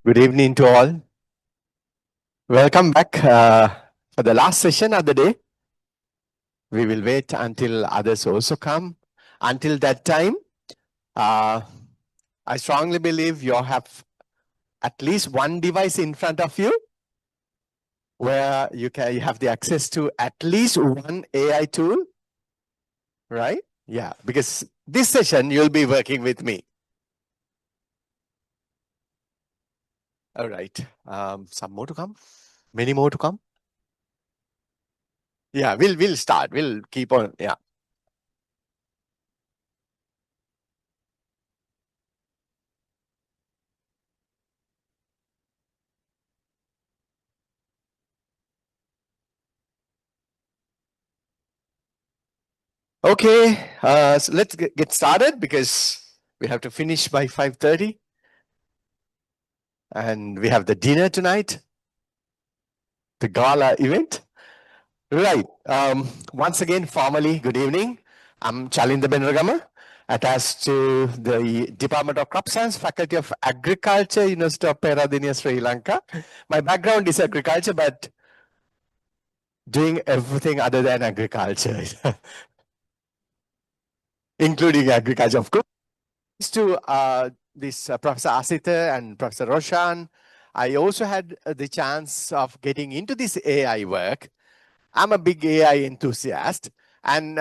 Good evening to all. Welcome back for the last session of the day. We will wait until others also come. Until that time, I strongly believe you have at least one device in front of you where you have the access to at least one AI tool, right? Yeah, because this session you'll be working with me. All right. Some more to come. Many more to come. Yeah, we'll start. We'll keep on. Yeah. Okay, so let's get started because we have to finish by 5:30. And we have the dinner tonight, the gala event. Right. Once again, formally, good evening. I'm Chalinda Benragama, attached to the Department of Crop Science, Faculty of Agriculture, University of Peradeniya, Sri Lanka. My background is agriculture, but doing everything other than agriculture, including agriculture, of course. To this Professor Asita and Professor Roshan, I also had the chance of getting into this AI work. I'm a big AI enthusiast, and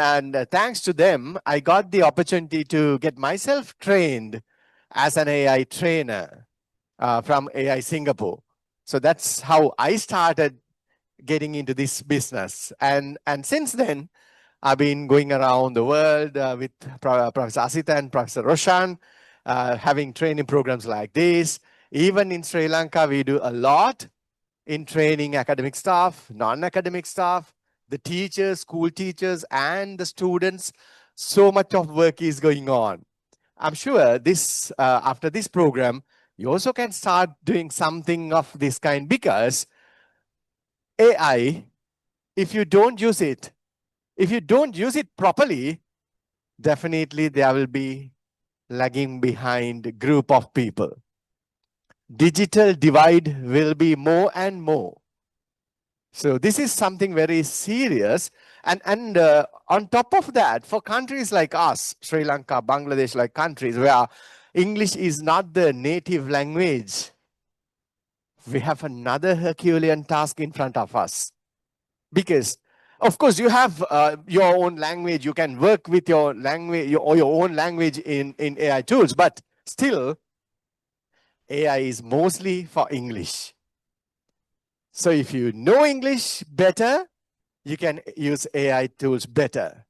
thanks to them, I got the opportunity to get myself trained as an AI trainer from AI Singapore. So that's how I started getting into this business. And since then, I've been going around the world with Professor Asita and Professor Roshan, having training programs like this. Even in Sri Lanka, we do a lot in training academic staff, non-academic staff, the teachers, school teachers, and the students. So much of work is going on. I'm sure this after this program, you also can start doing something of this kind, because AI, if you don't use it properly, definitely there will be lagging behind group of people. Digital divide will be more and more. So this is something very serious. And on top of that, for countries like us, Sri Lanka, Bangladesh, like countries where English is not the native language, we have another Herculean task in front of us. Because of course you have your own language, you can work with your language or your own language in AI tools, but still AI is mostly for English. So if you know English better, you can use AI tools better.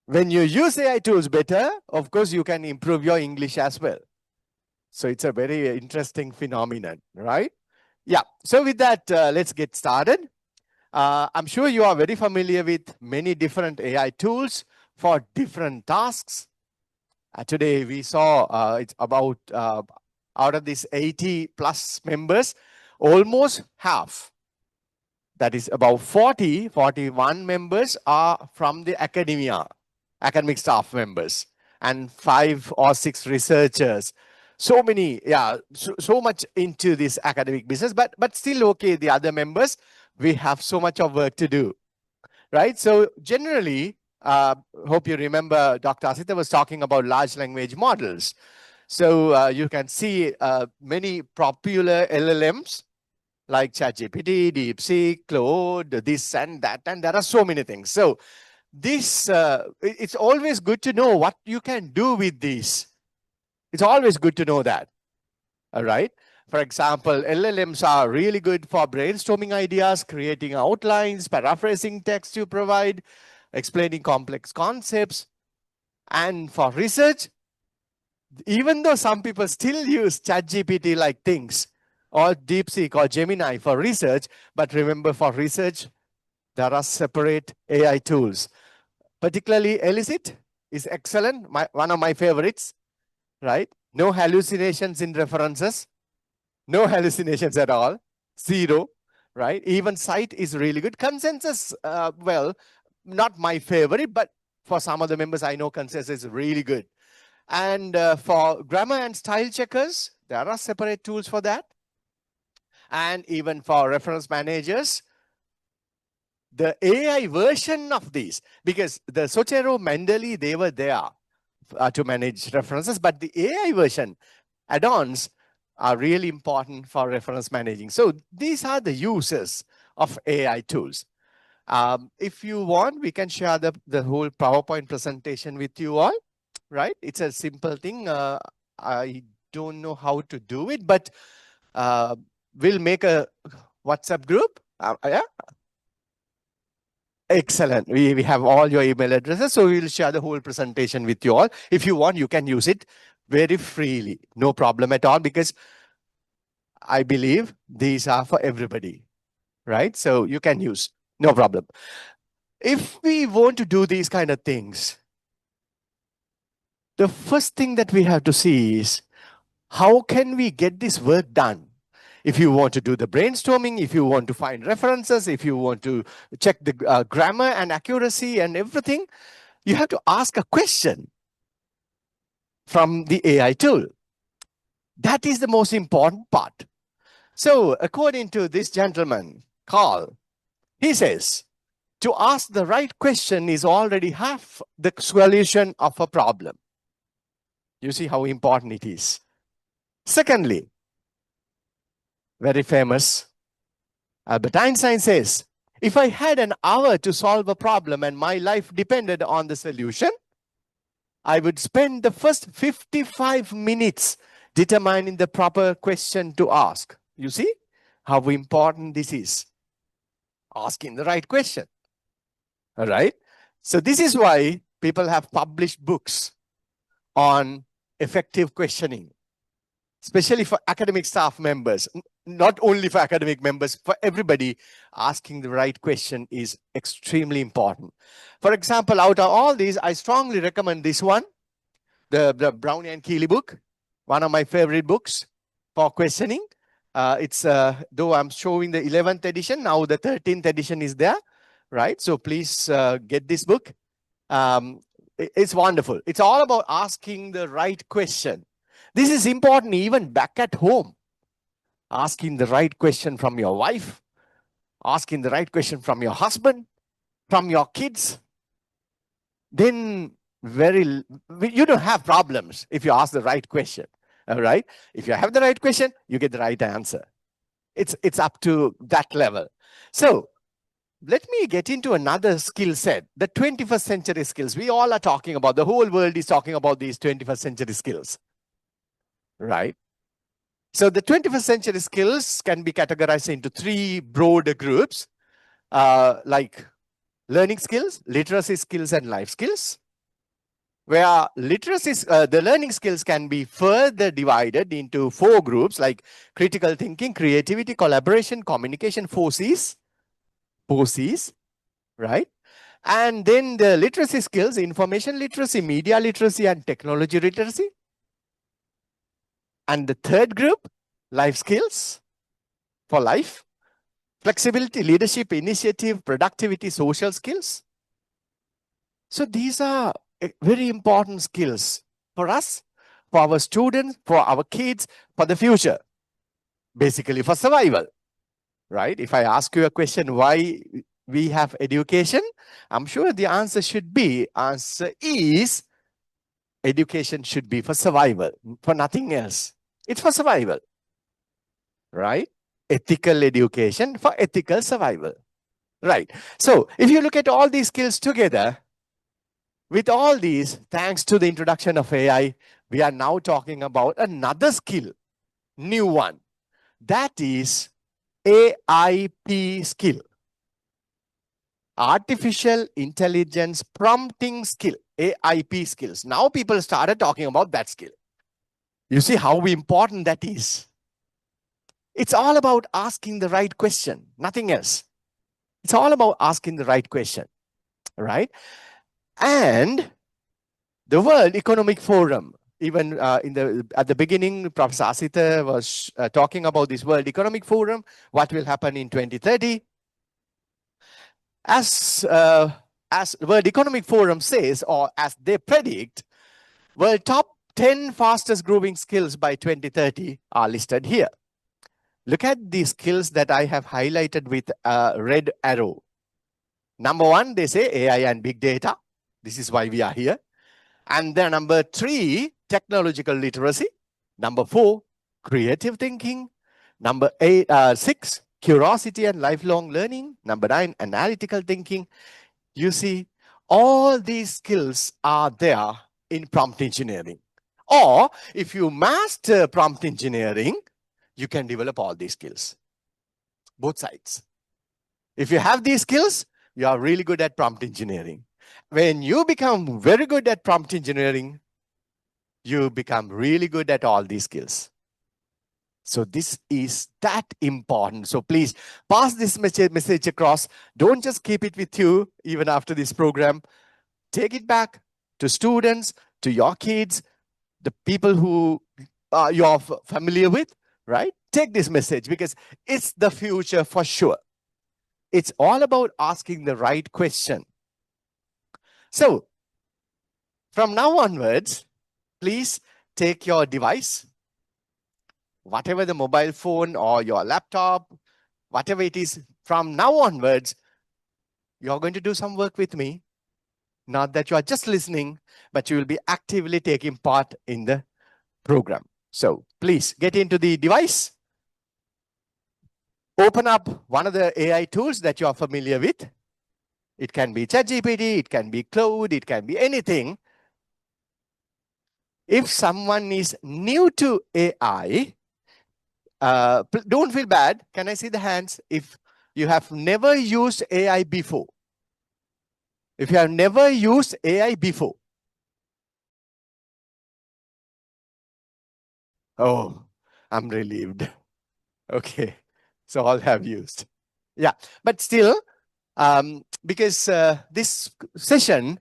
When you use AI tools better, of course you can improve your English as well. So it's a very interesting phenomenon, right? Yeah, so with that, let's get started. I'm sure you are very familiar with many different AI tools for different tasks. Today we saw it's about out of these 80 plus members, almost half, that is about 41 members are from the academic staff members, and 5 or 6 researchers. So many, yeah, so much into this academic business, but still okay, the other members, we have so much of work to do, right? So generally, hope you remember Dr. Asita was talking about large language models. So you can see many popular LLMs like ChatGPT, DeepSeek, Claude, this and that, and there are so many things. So this, it's always good to know what you can do with these. It's always good to know that, all right? For example, LLMs are really good for brainstorming ideas, creating outlines, paraphrasing text you provide, explaining complex concepts. And for research, even though some people still use ChatGPT like things, or DeepSeek or Gemini for research, but remember, for research, there are separate AI tools. Particularly Elicit is excellent, one of my favorites, right? No hallucinations in references. No hallucinations at all. 0, right? Even Cite is really good. Consensus, well, not my favorite, but for some of the members, I know Consensus is really good. And for grammar and style checkers, There are separate tools for that. And even for reference managers, the AI version of these, because the Zotero, Mendeley, they were there to manage references, but the AI version add-ons are really important for reference managing. So these are the uses of AI tools. If you want, we can share the whole PowerPoint presentation with you all, right? It's a simple thing. I don't know how to do it, but we'll make a WhatsApp group. Yeah. Excellent. We have all your email addresses, so we'll share the whole presentation with you all. If you want, you can use it very freely. No problem at all, because I believe these are for everybody, right? So you can use, no problem. If we want to do these kind of things, the first thing that we have to see is, how can we get this work done? If you want to do the brainstorming, if you want to find references, if you want to check the grammar and accuracy and everything, you have to ask a question from the AI tool. That is the most important part. So according to this gentleman, Carl, he says, to ask the right question is already half the solution of a problem. You see how important it is. Secondly, very famous, Albert Einstein says, if I had an hour to solve a problem and my life depended on the solution, I would spend the first 55 minutes determining the proper question to ask. You see how important this is? Asking the right question. All right. So this is why people have published books on effective questioning, especially for academic staff members. Not only for academic members, for everybody, asking the right question is extremely important. For example, out of all these, I strongly recommend this one, the Brownie and Keeley book, one of my favorite books for questioning. It's though I'm showing the 11th edition, now the 13th edition is there, right? So please get this book. It's wonderful. It's all about asking the right question. This is important even back at home. Asking the right question from your wife, asking the right question from your husband, from your kids. Then you don't have problems if you ask the right question. All right. If you have the right question, you get the right answer. It's up to that level. So let me get into another skill set, the 21st century skills. We all are talking about, the whole world is talking about these 21st century skills, right? So the 21st century skills can be categorized into three broad groups, like learning skills, literacy skills, and life skills. Where literacy, the learning skills can be further divided into four groups, like critical thinking, creativity, collaboration, communication, four C's, right? And then the literacy skills, information literacy, media literacy, and technology literacy. And the third group, life skills for life, flexibility, leadership, initiative, productivity, social skills. So these are very important skills for us, for our students, for our kids, for the future, basically for survival, right? If I ask you a question, why we have education, I'm sure the answer is education should be for survival, for nothing else. It's for survival, right? Ethical education for ethical survival, right? So if you look at all these skills together, with all these, thanks to the introduction of AI, we are now talking about another skill, new one. That is AIP skill. Artificial Intelligence Prompting Skill, AIP skills. Now people started talking about that skill. You see how important that is. It's all about asking the right question, nothing else. It's all about asking the right question, right? And the World Economic Forum, even at the beginning, Professor Asita was talking about this World Economic Forum, what will happen in 2030. As World Economic Forum says, or as they predict, world top 10 fastest growing skills by 2030 are listed here. Look at the skills that I have highlighted with a red arrow. Number 1, they say AI and big data. This is why we are here. And then number 3, technological literacy. Number 4, creative thinking. Number 6, curiosity and lifelong learning. Number 9, analytical thinking. You see, all these skills are there in prompt engineering. Or if you master prompt engineering, you can develop all these skills. Both sides. If you have these skills, you are really good at prompt engineering. When you become very good at prompt engineering, you become really good at all these skills. So this is that important. So please pass this message across. Don't just keep it with you even after this program. Take it back to students, to your kids, the people who you're familiar with, right? Take this message because it's the future for sure. It's all about asking the right question. So from now onwards, please take your device, whatever the mobile phone or your laptop, whatever it is, from now onwards, you're going to do some work with me. Not that you are just listening, but you will be actively taking part in the program. So please get into the device. Open up one of the AI tools that you are familiar with. It can be ChatGPT, it can be Cloud, it can be anything. If someone is new to AI, don't feel bad. Can I see the hands? If you have never used AI before. If you have never used AI before. Oh, I'm relieved. Okay, so all have used. Yeah, but still, because this session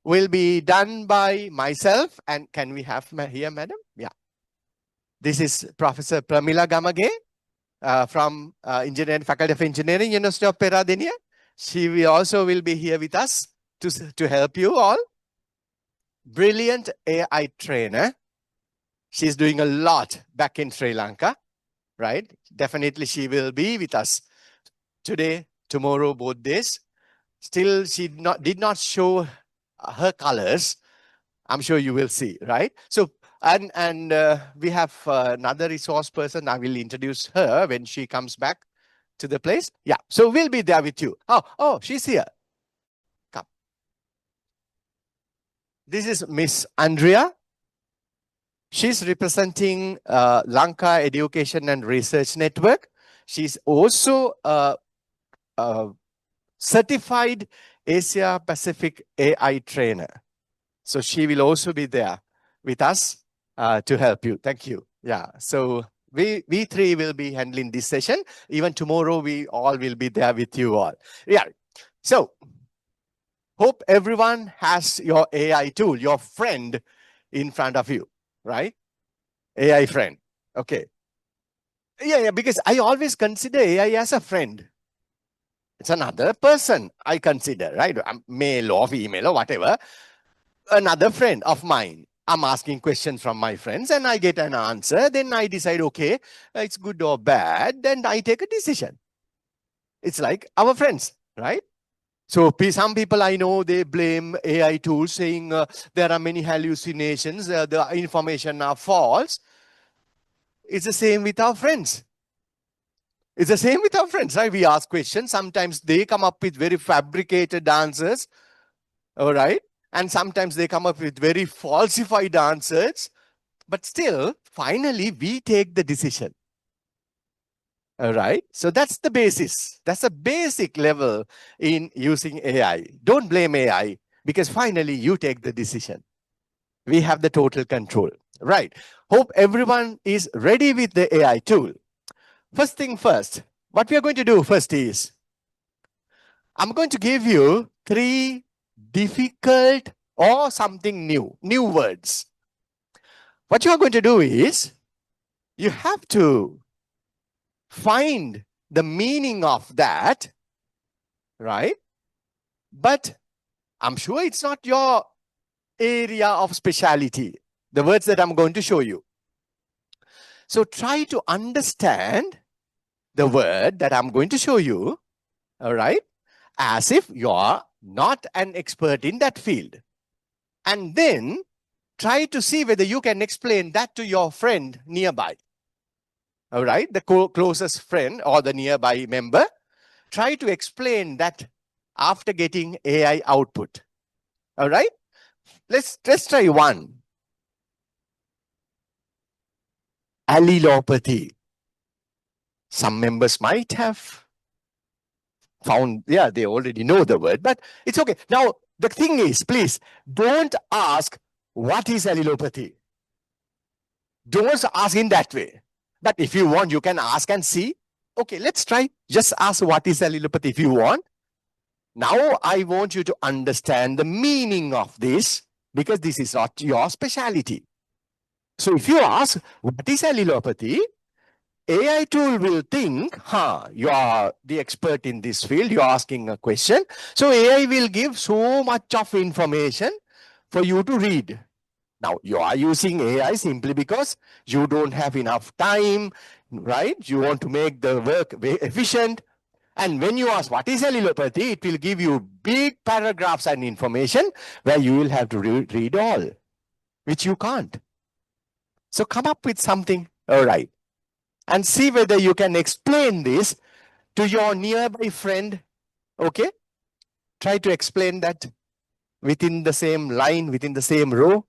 will be done by myself, and can we have here, madam? Yeah. This is Professor Pramila Gamage from Engineering Faculty of Engineering, University of Peradeniya. She will also be here with us to help you all. Brilliant AI trainer. She's doing a lot back in Sri Lanka, right? Definitely she will be with us today, tomorrow, both days. Still, she did not show her colors. I'm sure you will see, right? So, and we have another resource person. I will introduce her when she comes back to the place. Yeah, so we'll be there with you. Oh, she's here. Come. This is Miss Andrea. She's representing Lanka Education and Research Network. She's also a certified Asia Pacific AI trainer. So she will also be there with us to help you. Thank you. Yeah, so we three will be handling this session. Even tomorrow, we all will be there with you all. Yeah, so hope everyone has your AI tool, your friend in front of you, right? AI friend. Okay. Yeah, because I always consider AI as a friend. It's another person I consider, right? Male or female or whatever. Another friend of mine. I'm asking questions from my friends and I get an answer. Then I decide, okay, it's good or bad. Then I take a decision. It's like our friends, right? So some people I know, they blame AI tools saying there are many hallucinations, the information are false. It's the same with our friends. It's the same with our friends, right? We ask questions. Sometimes they come up with very fabricated answers, all right? And sometimes they come up with very falsified answers. But still, finally, we take the decision. All right? So that's the basis. That's the basic level in using AI. Don't blame AI because finally you take the decision. We have the total control. Right. Hope everyone is ready with the AI tool. First thing first, what we are going to do first is, I'm going to give you 3 difficult or something new words. What you are going to do is, you have to find the meaning of that, right? But I'm sure it's not your area of speciality. the words that I'm going to show you. So try to understand the word that I'm going to show you, all right, as if you're not an expert in that field. And then try to see whether you can explain that to your friend nearby. All right, the closest friend or the nearby member. Try to explain that after getting AI output. All right, let's try one. Allelopathy. Some members might have found, yeah, they already know the word, but it's okay. Now, the thing is, please, don't ask, what is allelopathy? Don't ask in that way. But if you want, you can ask and see. Okay, let's try. Just ask what is allelopathy if you want. Now, I want you to understand the meaning of this, because this is not your specialty. So if you ask, what is allelopathy? AI tool will think, you are the expert in this field, you're asking a question. So AI will give so much of information for you to read. Now, you are using AI simply because you don't have enough time, right? You want to make the work very efficient. And when you ask what is allelopathy, it will give you big paragraphs and information where you will have to read all, which you can't. So come up with something, all right, and see whether you can explain this to your nearby friend, okay? Try to explain that within the same line, within the same row.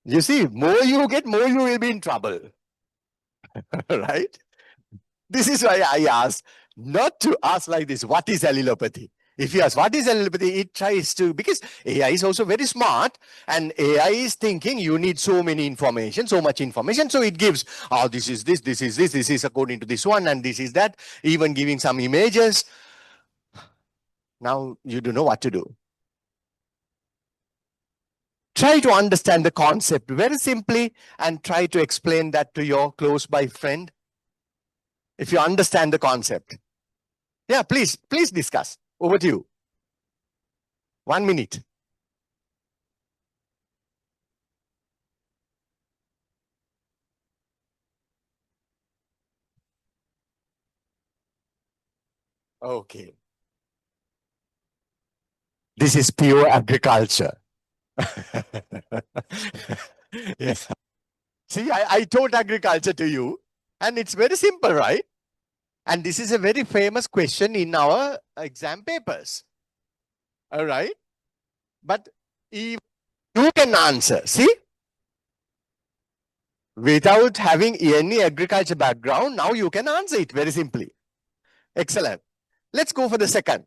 You see, more you get, more you will be in trouble, right? This is why I ask not to ask like this, what is allelopathy? If you ask, what is allelopathy? It tries to, because AI is also very smart, and AI is thinking you need so many information, so much information. So it gives, oh, this is this, this is this, this is according to this one, and this is that, even giving some images. Now you don't know what to do. Try to understand the concept very simply and try to explain that to your close by friend. If you understand the concept. Yeah, please discuss. Over to you. 1 minute. Okay. This is pure agriculture. Yes. See, I taught agriculture to you, and it's very simple, right? And this is a very famous question in our exam papers. All right? But if you can answer, see? Without having any agriculture background, now you can answer it very simply. Excellent. Let's go for the second,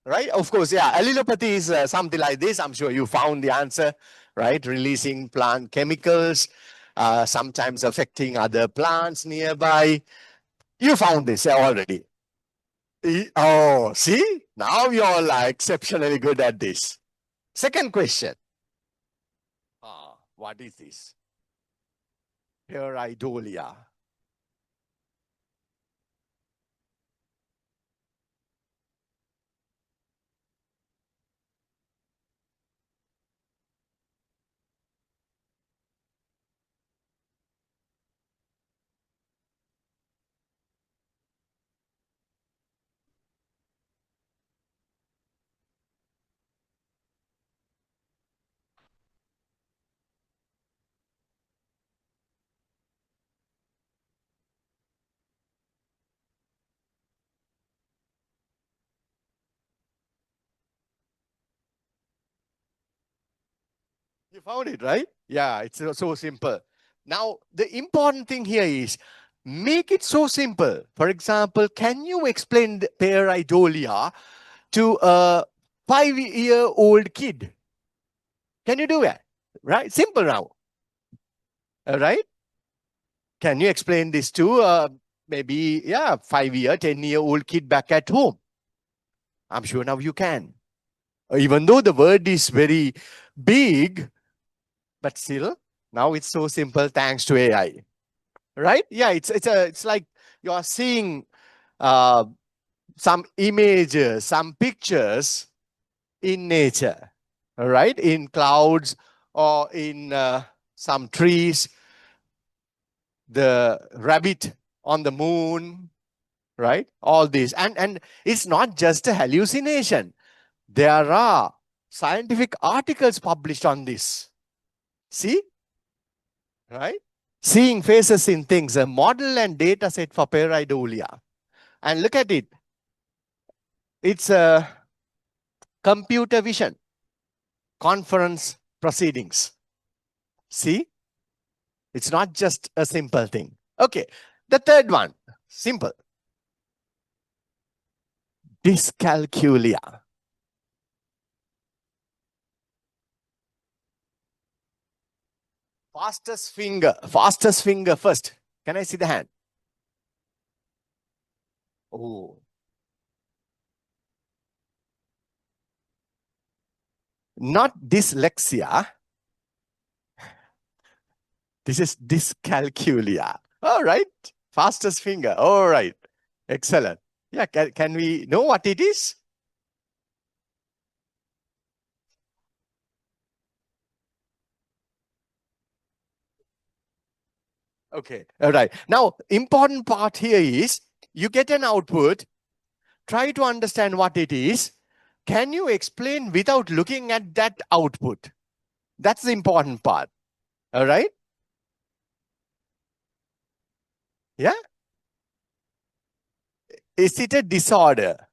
right? Of course, yeah, allelopathy is something like this. I'm sure you found the answer, right? Releasing plant chemicals, sometimes affecting other plants nearby. You found this already. Oh, see? Now you're like exceptionally good at this. Second question. What is this? Pareidolia. You found it, right? Yeah, it's so simple. Now, the important thing here is Make it so simple. For example, can you explain the pareidolia to a 5-year-old kid? Can you do that? Right? Simple now. All right? Can you explain this to maybe, 5-year, 10-year-old kid back at home? I'm sure now you can. Even though the word is very big, but still, now it's so simple thanks to AI. Right? Yeah, it's like you're seeing some images, some pictures in nature, all right? In clouds or in some trees, the rabbit on the moon, right? All this. And it's not just a hallucination. There are scientific articles published on this. See? Right? Seeing faces in things, a model and data set for pareidolia. And look at it. It's a computer vision conference proceedings. See? It's not just a simple thing. Okay. The third one, simple. Dyscalculia. Fastest finger first. Can I see the hand? Oh. Not dyslexia. This is dyscalculia. All right. Fastest finger. All right. Excellent. Yeah, can we know what it is? Okay. All right. Now, important part here is you get an output. Try to understand what it is. Can you explain without looking at that output? That's the important part. All right? Yeah? Is it a disorder?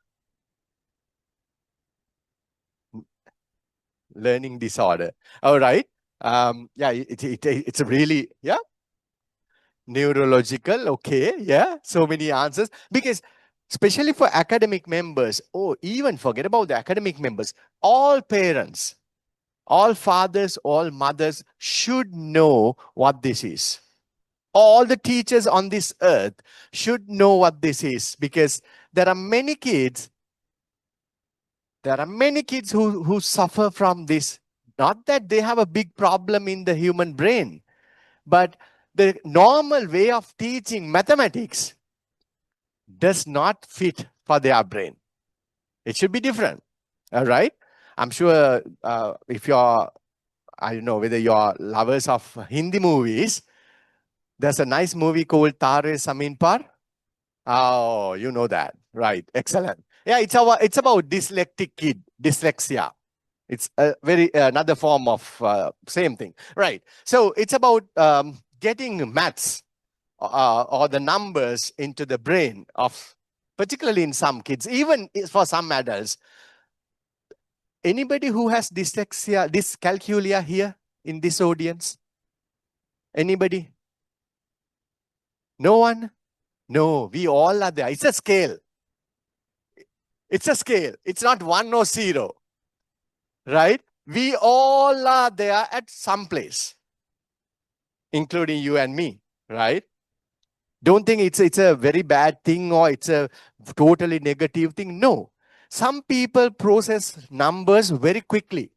Learning disorder. All right. Yeah, it's a really, yeah? Neurological. Okay. Yeah. So many answers. Because especially for academic members, oh, even forget about the academic members, all parents, all fathers, all mothers should know what this is. All the teachers on this earth should know what this is, because there are many kids who suffer from this. Not that they have a big problem in the human brain, but the normal way of teaching mathematics does not fit for their brain. It should be different. All right. I'm sure if you're, I don't know whether you're lovers of Hindi movies, there's a nice movie called Tare Samin Par. Oh, you know that. Right. Excellent. Yeah, it's about dyslexic kid, dyslexia. It's a very another form of same thing. Right. So it's about getting maths or the numbers into the brain of, particularly in some kids, even for some adults. Anybody who has dyslexia, dyscalculia here in this audience? Anybody? No one? No, we all are there. It's a scale. It's a scale. It's not 1 or 0. Right? We all are there at some place, including you and me. Right? Don't think it's a very bad thing or it's a totally negative thing. No. Some people process numbers very quickly.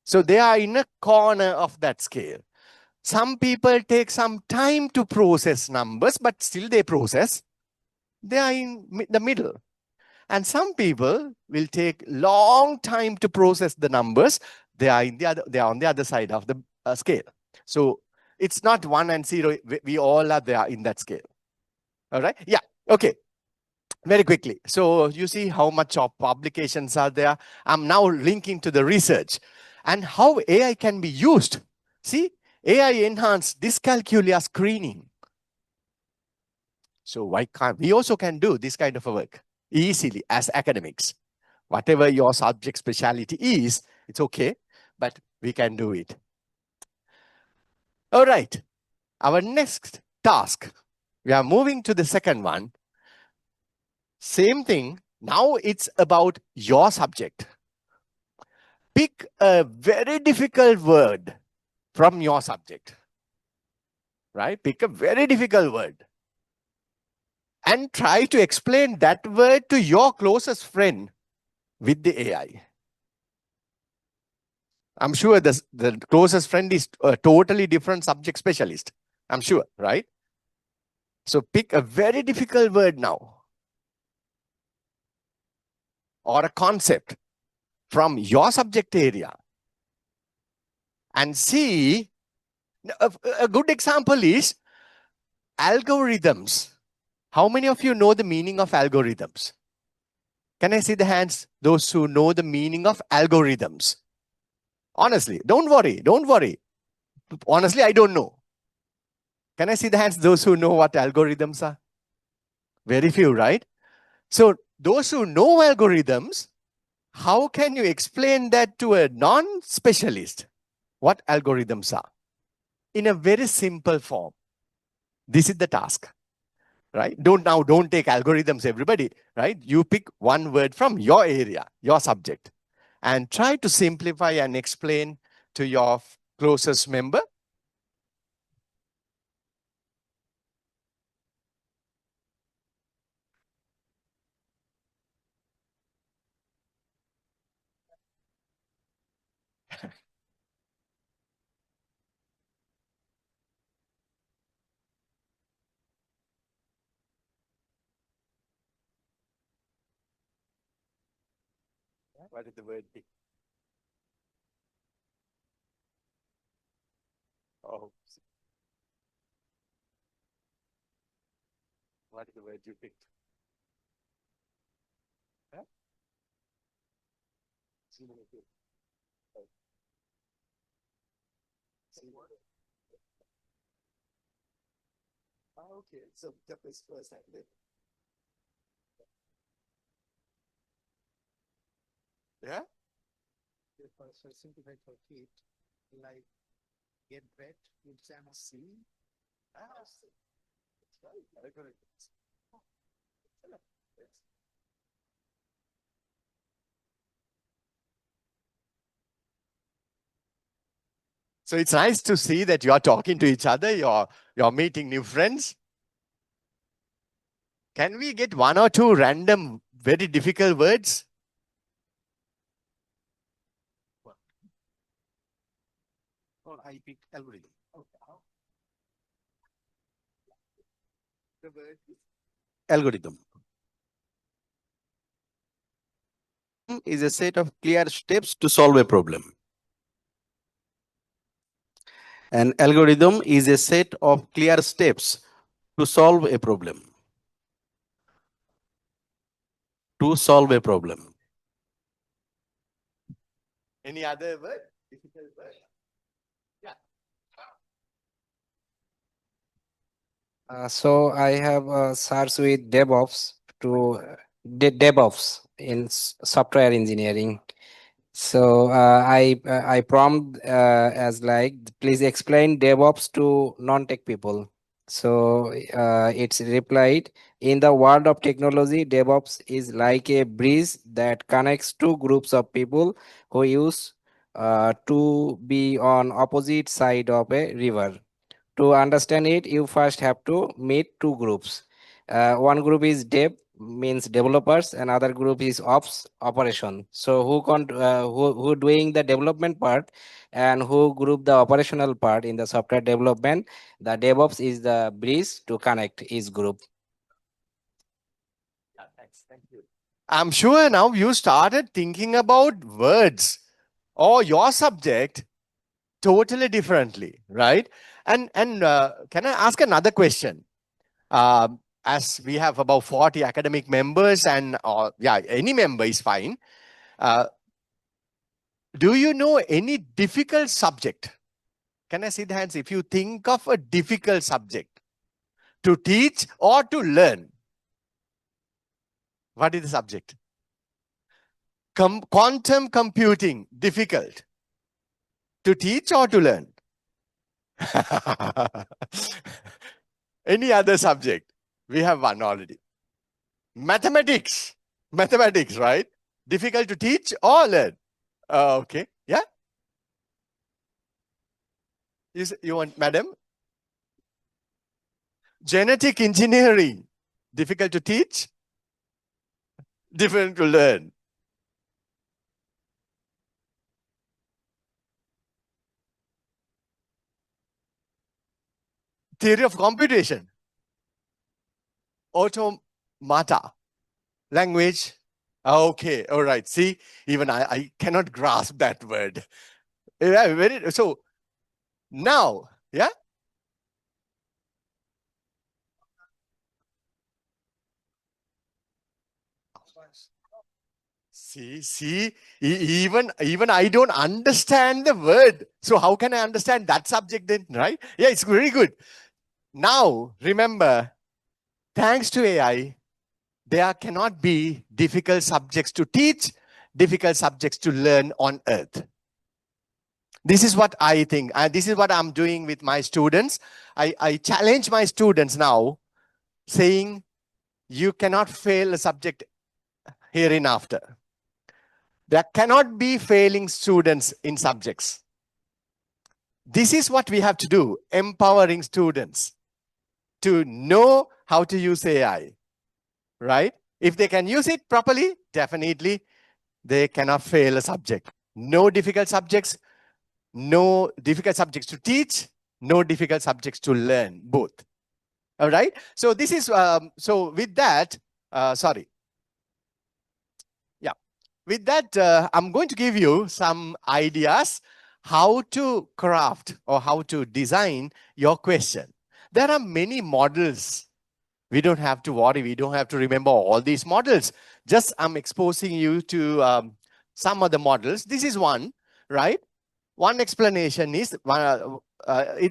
So they are in a corner of that scale. Some people take some time to process numbers, but still they process. They are in the middle. And some people will take long time to process the numbers. They are on the other side of the scale. So it's not 1 and 0. We all are there in that scale. All right. Yeah. Okay. Very quickly. So you see how much of publications are there. I'm now linking to the research and how AI can be used. See, AI enhanced dyscalculia screening. So why can't we also can do this kind of a work easily as academics? Whatever your subject specialty is, it's okay, but we can do it. All right. Our next task. We are moving to the second one. Same thing. Now it's about your subject. Pick a very difficult word from your subject, right? Pick a very difficult word and try to explain that word to your closest friend with the AI. I'm sure the closest friend is a totally different subject specialist. I'm sure, right? So pick a very difficult word now or a concept from your subject area and see. A good example is algorithms. How many of you know the meaning of algorithms? Can I see the hands? Those who know the meaning of algorithms. Honestly, don't worry. Don't worry. Honestly, I don't know. Can I see the hands? Those who know what algorithms are? Very few, right? So those who know algorithms, how can you explain that to a non-specialist? What algorithms are? In a very simple form. This is the task. Right? Don't take algorithms, everybody, right? You pick one word from your area, your subject, and try to simplify and explain to your closest member. What is the word pick? Oh, what is the word you picked? Huh? Okay, so the best first hand. Yeah? So simplified for feet, like get wet, it's an sea. So it's nice to see that you're talking to each other, you're meeting new friends. Can we get one or two random, very difficult words? Oh, I picked algorithm. Okay. The word is algorithm. Is a set of clear steps to solve a problem. An algorithm is a set of clear steps to solve a problem. To solve a problem. Any other word? Difficult word? Yeah. So I have searched with DevOps to DevOps in software engineering. So I prompt as like, please explain DevOps to non-tech people. So it's replied, in the world of technology, DevOps is like a bridge that connects two groups of people who use to be on opposite side of a river. To understand it, you first have to meet two groups. One group is dev, means developers, and other group is ops, operation. So who doing the development part and who group the operational part in the software development? The DevOps is the bridge to connect each group. Yeah, thanks. Thank you. I'm sure now you started thinking about words or your subject totally differently, right? And can I ask another question? As we have about 40 academic members, and yeah, any member is fine. Do you know any difficult subject? Can I see the hands? If you think of a difficult subject to teach or to learn, what is the subject? Quantum computing, difficult. To teach or to learn? Any other subject? We have one already. Mathematics. Mathematics, right? Difficult to teach or learn? Okay. Yeah? You want, madam? Genetic engineering. Difficult to teach? Difficult to learn. Theory of computation. Automata. Language. Okay. All right. See, even I cannot grasp that word. Yeah, so now, yeah? See, even I don't understand the word. So how can I understand that subject then, right? Yeah, it's very good. Now, remember, thanks to AI, there cannot be difficult subjects to teach, difficult subjects to learn on earth. This is what I think. And this is what I'm doing with my students. I challenge my students now, saying, you cannot fail a subject hereinafter. There cannot be failing students in subjects. This is what we have to do, empowering students to know how to use AI, right? If they can use it properly, definitely they cannot fail a subject. No difficult subjects, no difficult subjects to teach, no difficult subjects to learn, both. All right. So this is, so with that, sorry. Yeah. With that, I'm going to give you some ideas how to craft or how to design your question. There are many models. We don't have to worry. We don't have to remember all these models. Just I'm exposing you to some of the models. This is one, right? One explanation is,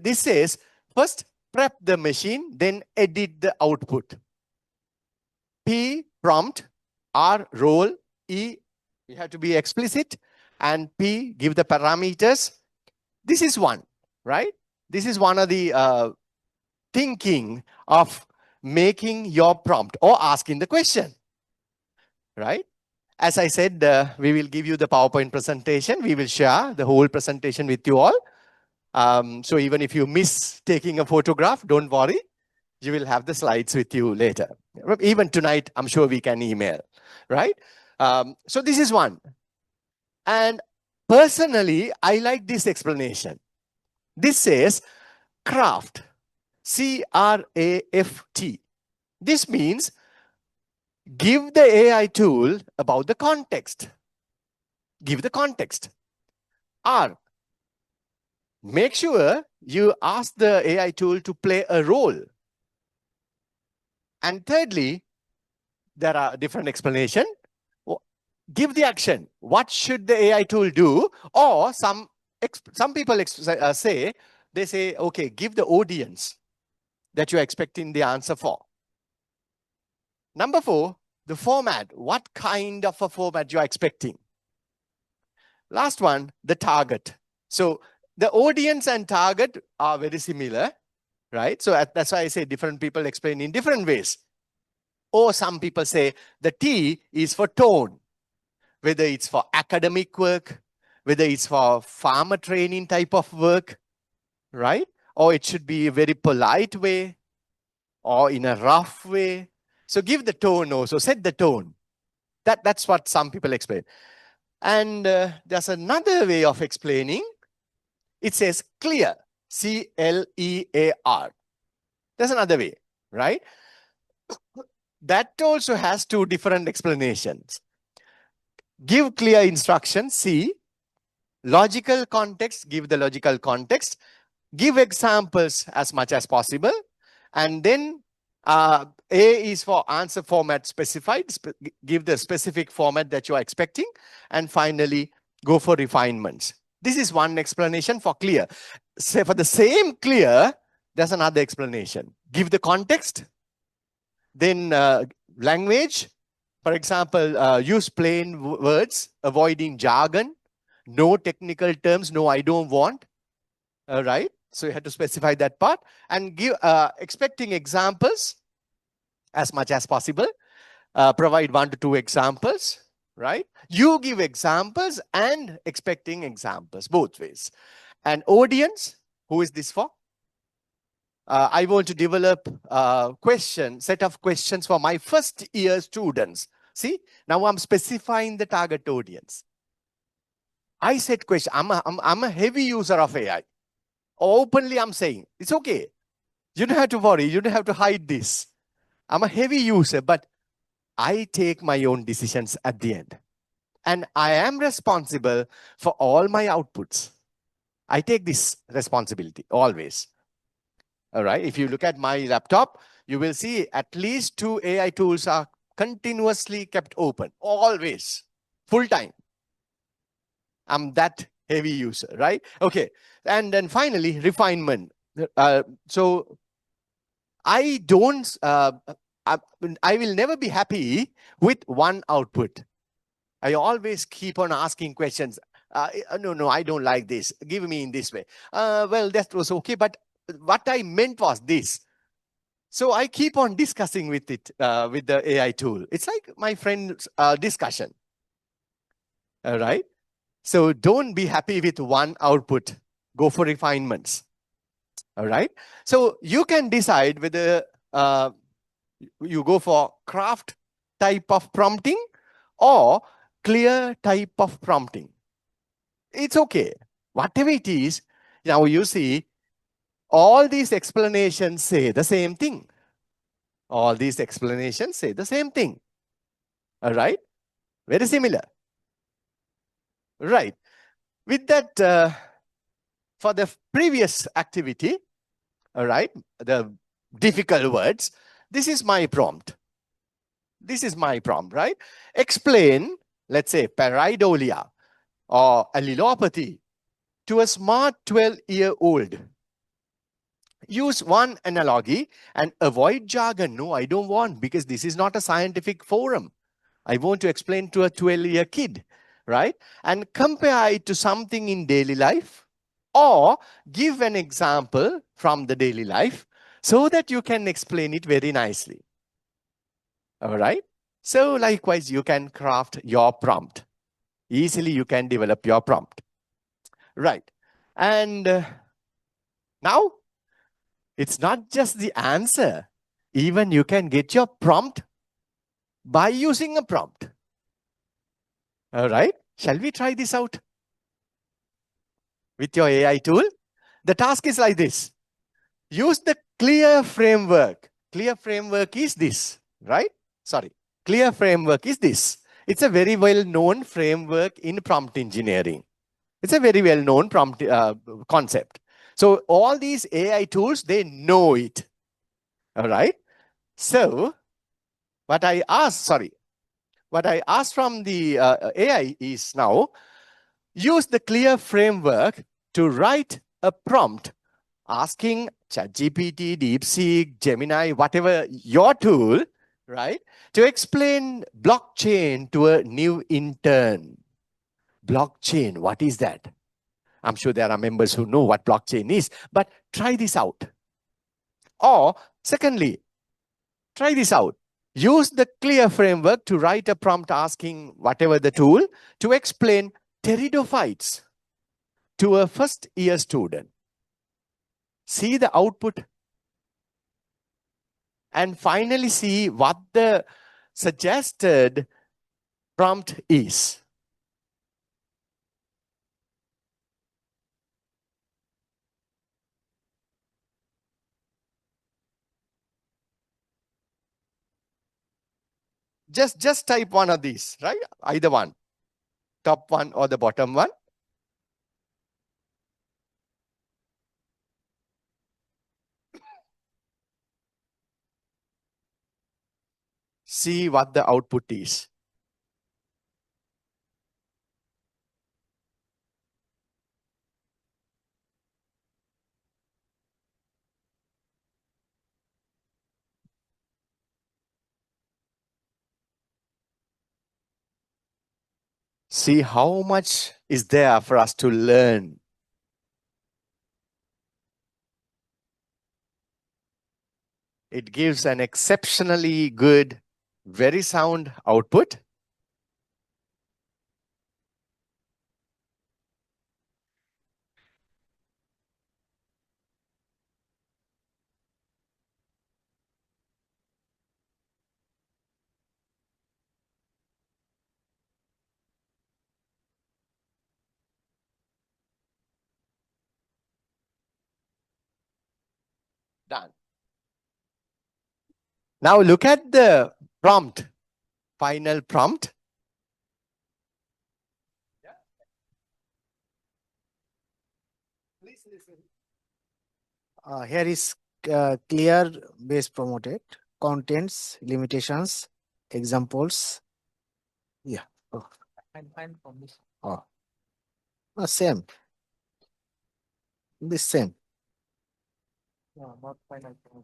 this says, first prep the machine, then edit the output. P, prompt, R, role, E, you have to be explicit, and P, give the parameters. This is one, right? This is one of the thinking of making your prompt or asking the question, right? As I said, we will give you the PowerPoint presentation. We will share the whole presentation with you all. So even if you miss taking a photograph, don't worry. You will have the slides with you later. Even tonight, I'm sure we can email, right? So this is one. And personally, I like this explanation. This says craft, C-R-A-F-T. This means give the AI tool about the context. Give the context. R, make sure you ask the AI tool to play a role. And thirdly, there are different explanations. Give the action. What should the AI tool do? Or some people say, they say, okay, give the audience that you're expecting the answer for. Number 4, the format. What kind of a format you're expecting? Last one, the target. So the audience and target are very similar, right? So that's why I say different people explain in different ways. Or some people say the T is for tone, whether it's for academic work, whether it's for farmer training type of work, right? Or it should be a very polite way or in a rough way. So give the tone also, set the tone. That's what some people explain. And there's another way of explaining. It says clear, C-L-E-A-R. There's another way, right? That also has 2 different explanations. Give clear instructions, C. Logical context, give the logical context. Give examples as much as possible. And then A is for answer format specified. Give the specific format that you are expecting. And finally, go for refinements. This is one explanation for clear. Say for the same clear, there's another explanation. Give the context. Then language. For example, use plain words, avoiding jargon. No technical terms, no, I don't want. Right? So you have to specify that part and give expecting examples as much as possible. Provide 1 to 2 examples, right? You give examples and expecting examples, both ways. And audience, who is this for? I want to develop a set of questions for my first year students. See, now I'm specifying the target audience. I said question, I'm a heavy user of AI. Openly I'm saying, it's okay. You don't have to worry, you don't have to hide this. I'm a heavy user, but I take my own decisions at the end. And I am responsible for all my outputs. I take this responsibility always. All right. If you look at my laptop, you will see at least 2 AI tools are continuously kept open, always, full time. I'm that heavy user, right? Okay. And then finally, refinement. So I don't, I will never be happy with one output. I always keep on asking questions. No, I don't like this. Give me in this way. Well, that was okay, but what I meant was this. So I keep on discussing with it, with the AI tool. It's like my friend's discussion. All right. So don't be happy with one output. Go for refinements. All right. So you can decide whether you go for craft type of prompting or clear type of prompting. It's okay. Whatever it is, now you see, all these explanations say the same thing. All these explanations say the same thing. All right? Very similar. Right. With that, for the previous activity, all right, the difficult words, this is my prompt. This is my prompt, right? Explain, let's say, pareidolia or allelopathy to a smart 12-year-old. Use one analogy and avoid jargon. No, I don't want, because this is not a scientific forum. I want to explain to a 12-year kid, right? And compare it to something in daily life, or give an example from the daily life so that you can explain it very nicely. All right? So likewise, you can craft your prompt. Easily you can develop your prompt. Right. And now, it's not just the answer. Even you can get your prompt by using a prompt. All right. Shall we try this out with your AI tool? The task is like this. Use the clear framework. Clear framework is this, right? Sorry. Clear framework is this. It's a very well-known framework in prompt engineering. It's a very well-known prompt concept. So all these AI tools, they know it. All right. So what I asked from the AI is now, use the clear framework to write a prompt asking ChatGPT, DeepSeek, Gemini, whatever your tool, right, to explain blockchain to a new intern. Blockchain, what is that? I'm sure there are members who know what blockchain is, but try this out. Or secondly, try this out. Use the clear framework to write a prompt asking whatever the tool to explain pteridophytes to a first year student. See the output. And finally see what the suggested prompt is. Just type one of these, right? Either one. Top one or the bottom one. See what the output is. See how much is there for us to learn. It gives an exceptionally good, very sound output. Done. Now look at the prompt, final prompt. Please listen. Here is clear base promoted, contents, limitations, examples. Yeah. Oh. Oh. Same. The same. Final form.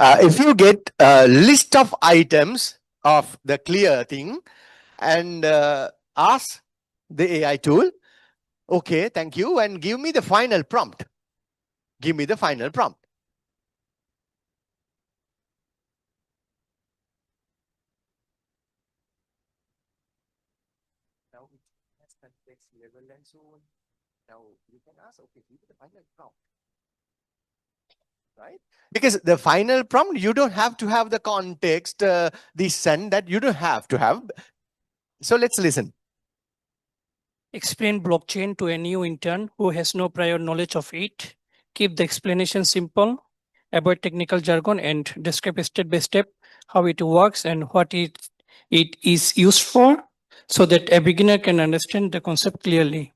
If you get a list of items of the clear thing and ask the AI tool, okay, thank you, and give me the final prompt. Give me the final prompt. Now it has context level and so on. Now you can ask, okay, give me the final prompt. Right? Because the final prompt, you don't have to have the context, this and that, you don't have to have. So let's listen. Explain blockchain to a new intern who has no prior knowledge of it. Keep the explanation simple. Avoid technical jargon and describe step by step how it works and what it is used for so that a beginner can understand the concept clearly.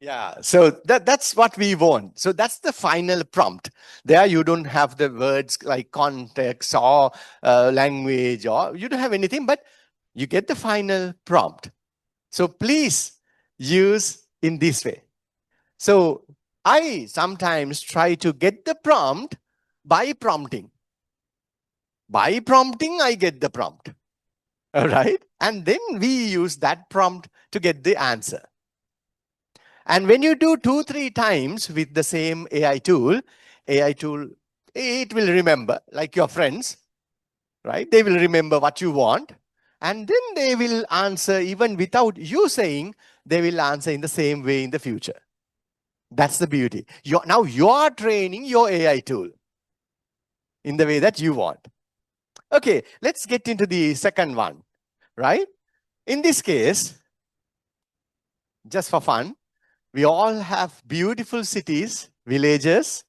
Yeah, so that's what we want. So that's the final prompt. There you don't have the words like context or language, or you don't have anything, but you get the final prompt. So please use in this way. So I sometimes try to get the prompt by prompting. By prompting, I get the prompt. All right. And then we use that prompt to get the answer. And when you do 2-3 times with the same AI tool, it will remember, like your friends, right? They will remember what you want. And then they will answer even without you saying, they will answer in the same way in the future. That's the beauty. Now you are training your AI tool in the way that you want. Okay, let's get into the second one, right? In this case, just for fun, we all have beautiful cities, villages,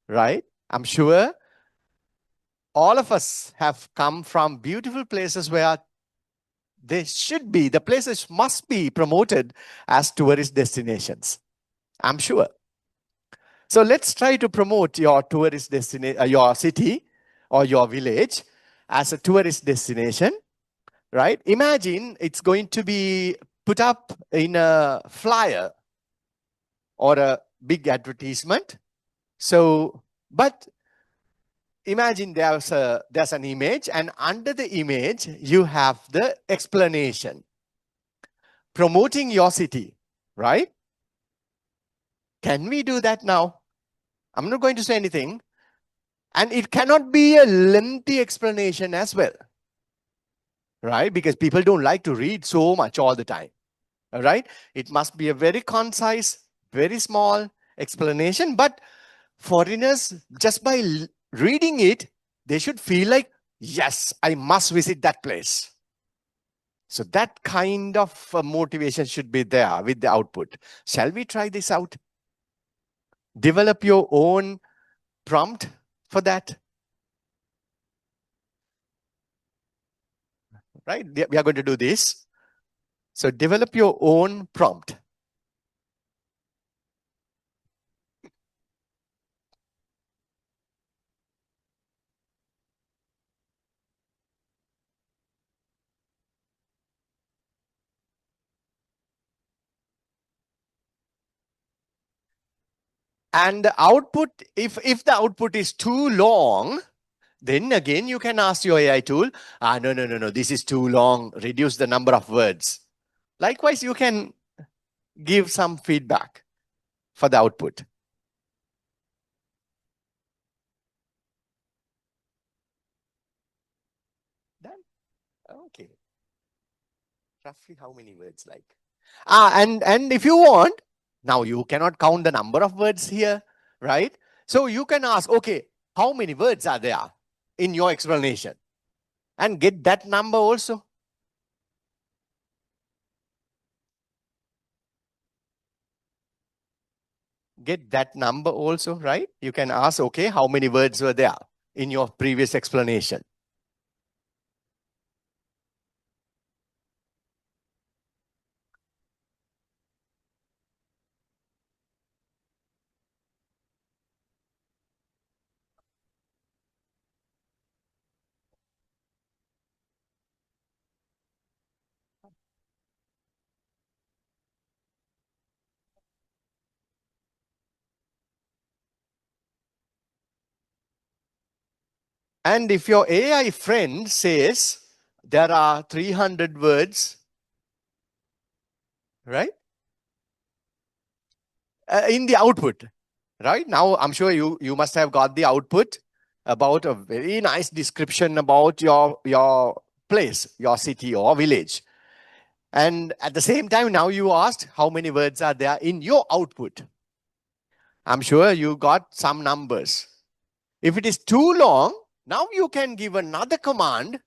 right? I'm sure all of us have come from beautiful places where the places must be promoted as tourist destinations. I'm sure. So let's try to promote your tourist destination, your city or your village as a tourist destination, right? Imagine it's going to be put up in a flyer or a big advertisement. So, but imagine there's an image, and under the image, you have the explanation. Promoting your city, right? Can we do that now? I'm not going to say anything. And it cannot be a lengthy explanation as well, right? Because people don't like to read so much all the time, all right? It must be a very concise, very small explanation. But foreigners, just by reading it, they should feel like, yes, I must visit that place. So that kind of motivation should be there with the output. Shall we try this out? Develop your own prompt for that. Right? We are going to do this. So develop your own prompt. And the output, if the output is too long, then again you can ask your AI tool, no, this is too long, reduce the number of words. Likewise, you can give some feedback for the output. Done? Okay. Roughly how many words like? And if you want, now you cannot count the number of words here, right? So you can ask, okay, how many words are there in your explanation? And get that number also. Get that number also, right? You can ask, okay, how many words were there in your previous explanation? And if your AI friend says there are 300 words, right? In the output, right? Now, I'm sure you must have got the output about a very nice description about your place, your city or village. And at the same time, now you asked how many words are there in your output. I'm sure you got some numbers. If it is too long, now you can give another command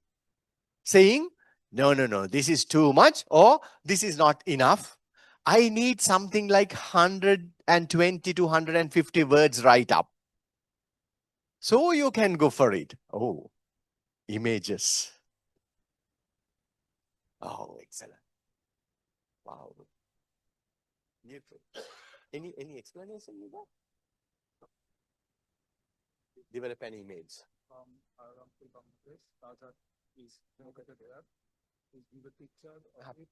saying, no, this is too much or this is not enough. I need something like 120 to 150 words right up. So you can go for it. Oh, images. Oh, excellent. Wow. Beautiful. Any explanation you got? Develop an image.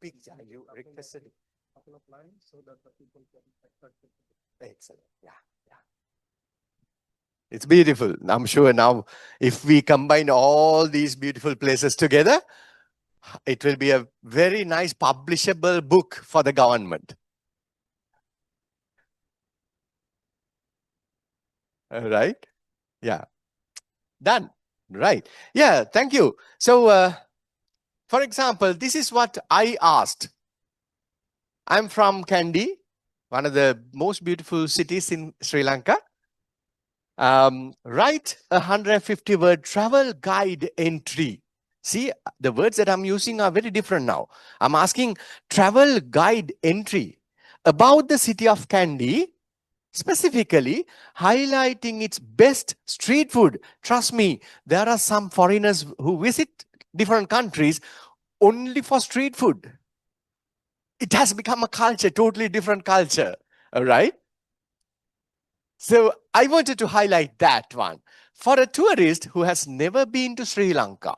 Picture. You requested a couple of lines so that the people can expect it. Excellent. Yeah. It's beautiful. I'm sure now if we combine all these beautiful places together, it will be a very nice publishable book for the government. All right. Yeah. Done. Right. Yeah. Thank you. So, for example, this is what I asked. I'm from Kandy, one of the most beautiful cities in Sri Lanka. Write a 150-word travel guide entry. See, the words that I'm using are very different now. I'm asking travel guide entry about the city of Kandy, specifically highlighting its best street food. Trust me, there are some foreigners who visit different countries only for street food. It has become a culture, totally different culture. All right. So I wanted to highlight that one. For a tourist who has never been to Sri Lanka,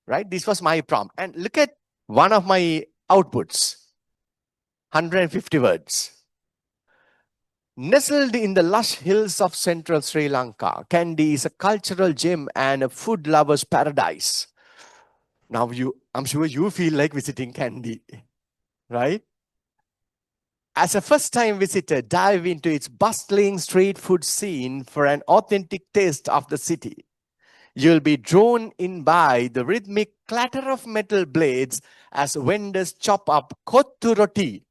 right? This was my prompt. And look at one of my outputs, 150 words. Nestled in the lush hills of central Sri Lanka, Kandy is a cultural gem and a food lover's paradise. Now I'm sure you feel like visiting Kandy, right? As a first-time visitor, dive into its bustling street food scene for an authentic taste of the city. You'll be drawn in by the rhythmic clatter of metal blades as vendors chop up kottu roti,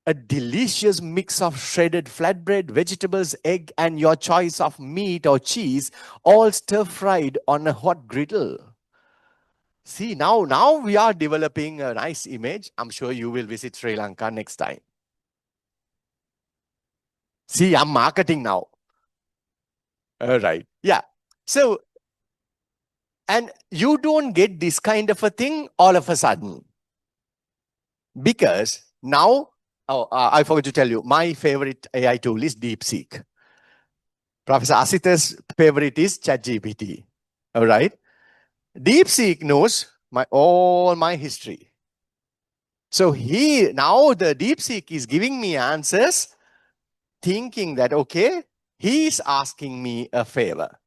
a delicious mix of shredded flatbread, vegetables, egg, and your choice of meat or cheese, all stir-fried on a hot griddle. See, now we are developing a nice image. I'm sure you will visit Sri Lanka next time. See, I'm marketing now. All right. Yeah. So, and you don't get this kind of a thing all of a sudden. Because now, I forgot to tell you, my favorite AI tool is DeepSeek. Professor Asita's favorite is ChatGPT. All right. DeepSeek knows all my history. So now the DeepSeek is giving me answers thinking that, okay, he's asking me a favor.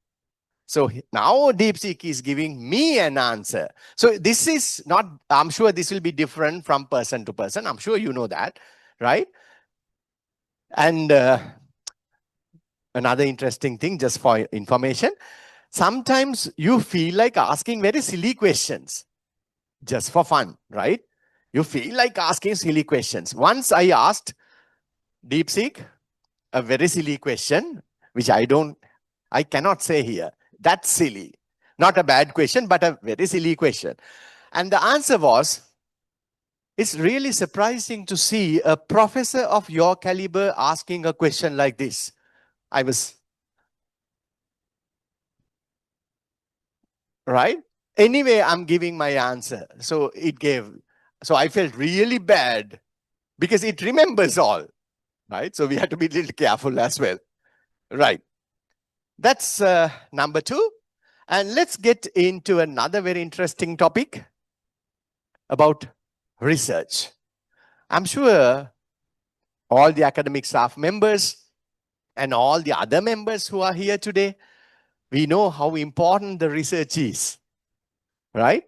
So now DeepSeek is giving me an answer. So this is not, I'm sure this will be different from person to person. I'm sure you know that, right? And another interesting thing, just for information, sometimes you feel like asking very silly questions just for fun, right? You feel like asking silly questions. Once I asked DeepSeek a very silly question, which I cannot say here. That's silly. Not a bad question, but a very silly question. And the answer was, it's really surprising to see a professor of your caliber asking a question like this. I was, right? Anyway, I'm giving my answer. So I felt really bad because it remembers all, right? So we have to be a little careful as well, right? That's number 2. And let's get into another very interesting topic about research. I'm sure all the academic staff members and all the other members who are here today, we know how important the research is, right?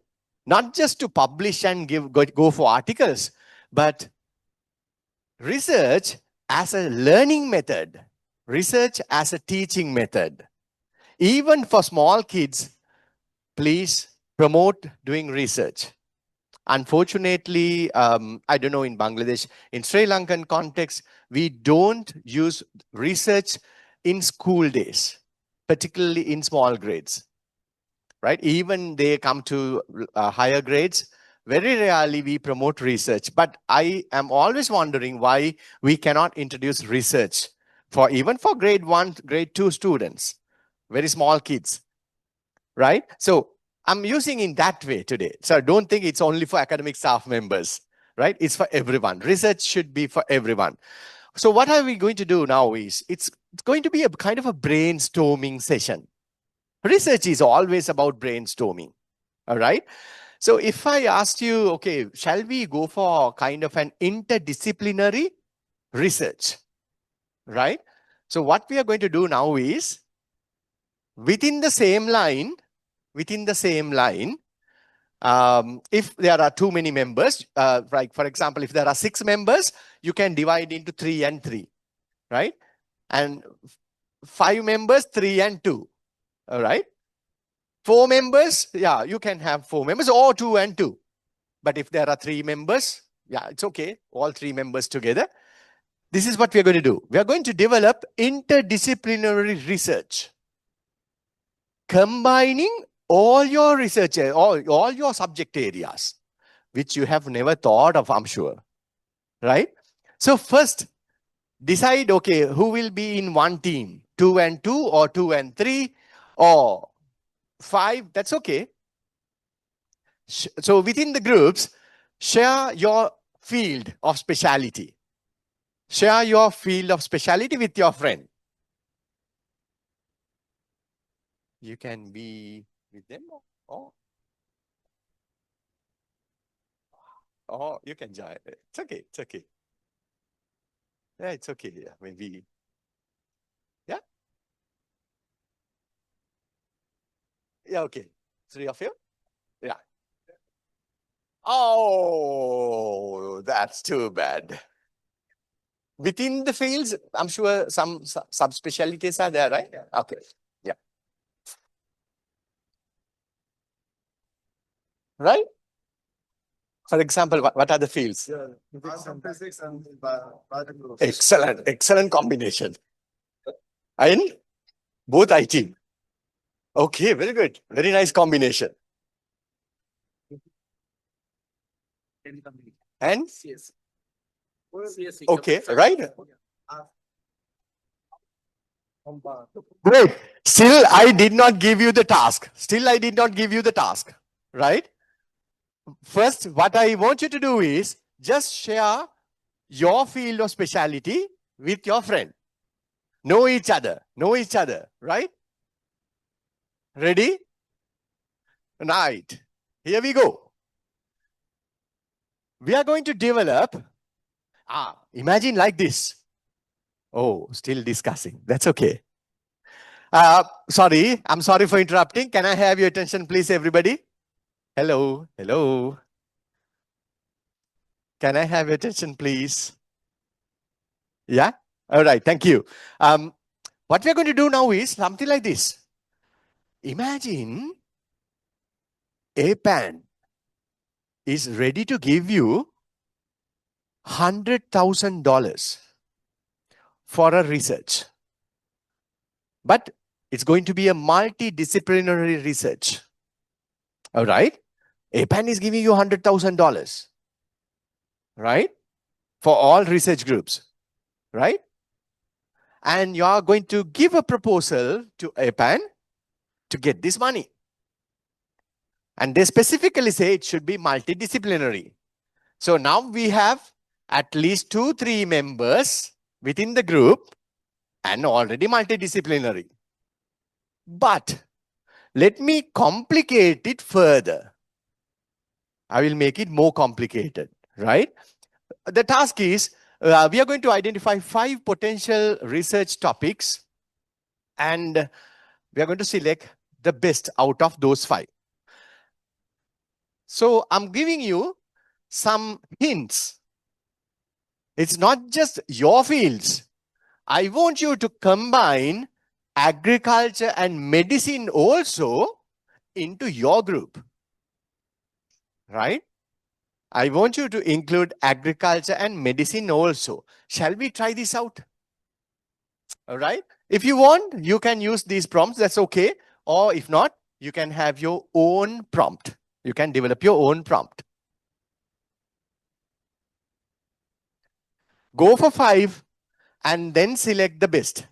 Not just to publish and go for articles, but research as a learning method, research as a teaching method. Even for small kids, please promote doing research. Unfortunately, I don't know in Bangladesh, in Sri Lankan context, we don't use research in school days, particularly in small grades, right? Even they come to higher grades, very rarely we promote research. But I am always wondering why we cannot introduce research even for grade 1, grade 2 students, very small kids, right? So I'm using in that way today. So don't think it's only for academic staff members, right? It's for everyone. Research should be for everyone. So what are we going to do now is, it's going to be a kind of a brainstorming session. Research is always about brainstorming, all right? So if I asked you, okay, shall we go for kind of an interdisciplinary research, right? So what we are going to do now is, within the same line, if there are too many members, like for example, if there are 6 members, you can divide into 3 and 3, right? And 5 members, 3 and 2, all right? 4 members, yeah, you can have 4 members or 2 and 2. But if there are 3 members, yeah, it's okay, all 3 members together. This is what we are going to do. We are going to develop interdisciplinary research, combining all your research, all your subject areas, which you have never thought of, I'm sure, right? So first, decide, okay, who will be in one team, 2 and 2 or 2 and 3 or 5, that's okay. So within the groups, share your field of specialty. Share your field of specialty with your friend. You can be with them or you can join. It's okay, it's okay. Yeah, it's okay, yeah, maybe. Yeah? Yeah, okay. 3 of you? Yeah. Oh, that's too bad. Within the fields, I'm sure some subspecialties are there, right? Yeah. Okay. Yeah. Right? For example, what are the fields? Physics and biology. Excellent, excellent combination. And both IT. Okay, very good. Very nice combination. And? Okay, right? Great. Still, I did not give you the task. Right? First, what I want you to do is just share your field of specialty with your friend. Know each other, right? Ready? Right. Here we go. We are going to develop, imagine like this. Oh, still discussing. That's okay. Sorry, I'm sorry for interrupting. Can I have your attention, please, everybody? Hello, hello. Can I have your attention, please? Yeah? All right, thank you. What we're going to do now is something like this. Imagine APAN is ready to give you $100,000 for a research. But it's going to be a multidisciplinary research. All right? APAN is giving you $100,000, right? For all research groups, right? And you are going to give a proposal to APAN to get this money. And they specifically say it should be multidisciplinary. So now we have at least 2-3 members within the group and already multidisciplinary. But let me complicate it further. I will make it more complicated, right? The task is, we are going to identify 5 potential research topics and we are going to select the best out of those 5. So I'm giving you some hints. It's not just your fields. I want you to combine agriculture and medicine also into your group, right? I want you to include agriculture and medicine also. Shall we try this out? All right. If you want, you can use these prompts. That's okay. Or if not, you can have your own prompt. You can develop your own prompt. Go for 5 and then select the best.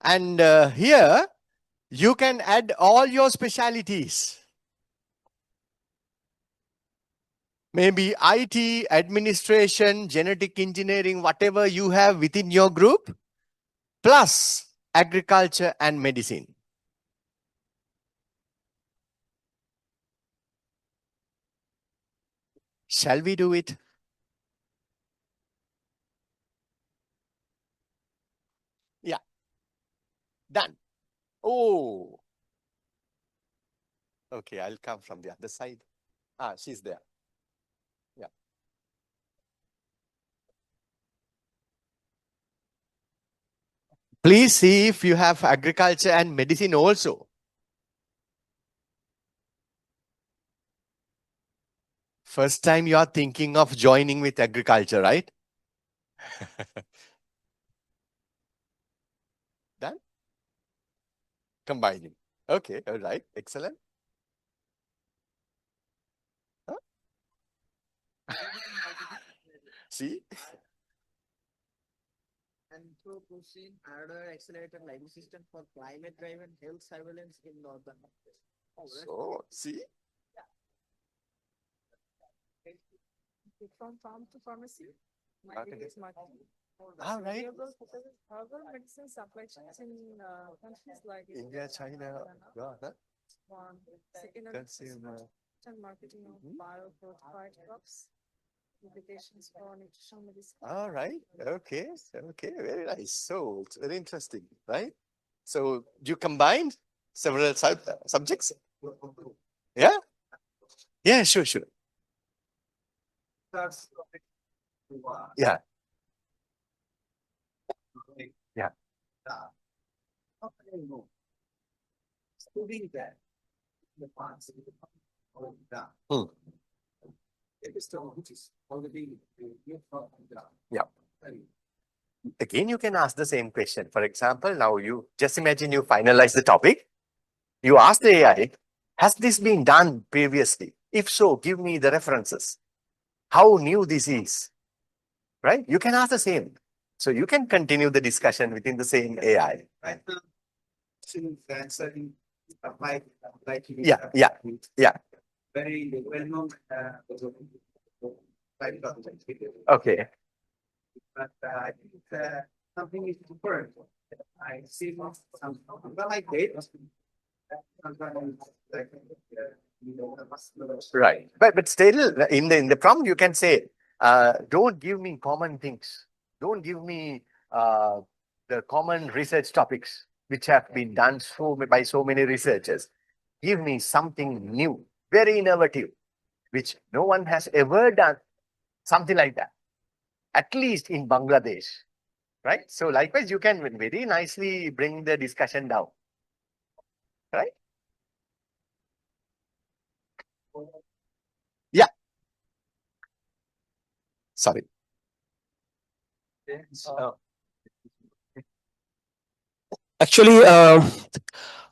And here, you can add all your specialities. Maybe IT, administration, genetic engineering, whatever you have within your group, plus agriculture and medicine. Shall we do it? Yeah. Done. Oh. Okay, I'll come from the other side. Ah, she's there. Yeah. Please see if you have agriculture and medicine also. First time you are thinking of joining with agriculture, right? Done? Combining. Okay, all right, excellent. Huh? See? Anthropocene hardware accelerated life system for climate-driven health surveillance in northern. So, see? From farm to pharmacy. Okay. Is marketing. All right. Herbal medicine supply chains in countries like India, China, One. Second, consumer. and marketing of biofortified crops. Implications for nutritional medicine. All right. Okay. Okay. Very nice. So it's very interesting, right? So you combined several subjects. Yeah. Yeah. Sure. Sure. Yeah. Yeah. Hmm. Yeah. Again, you can ask the same question. For example, now you just imagine you finalize the topic. You ask the AI, has this been done previously? If so, give me the references. How new this is, right? You can ask the same. So you can continue the discussion within the same AI. Right? Yeah, yeah, yeah. Very well known. Okay. But I think something is different. I see some, but like data. Right, but still in the prompt you can say, don't give me common things. Don't give me the common research topics which have been done by so many researchers. Give me something new, very innovative, which no one has ever done. Something like that, at least in Bangladesh, right? So likewise, you can very nicely bring the discussion down, right? Yeah. Sorry. Actually,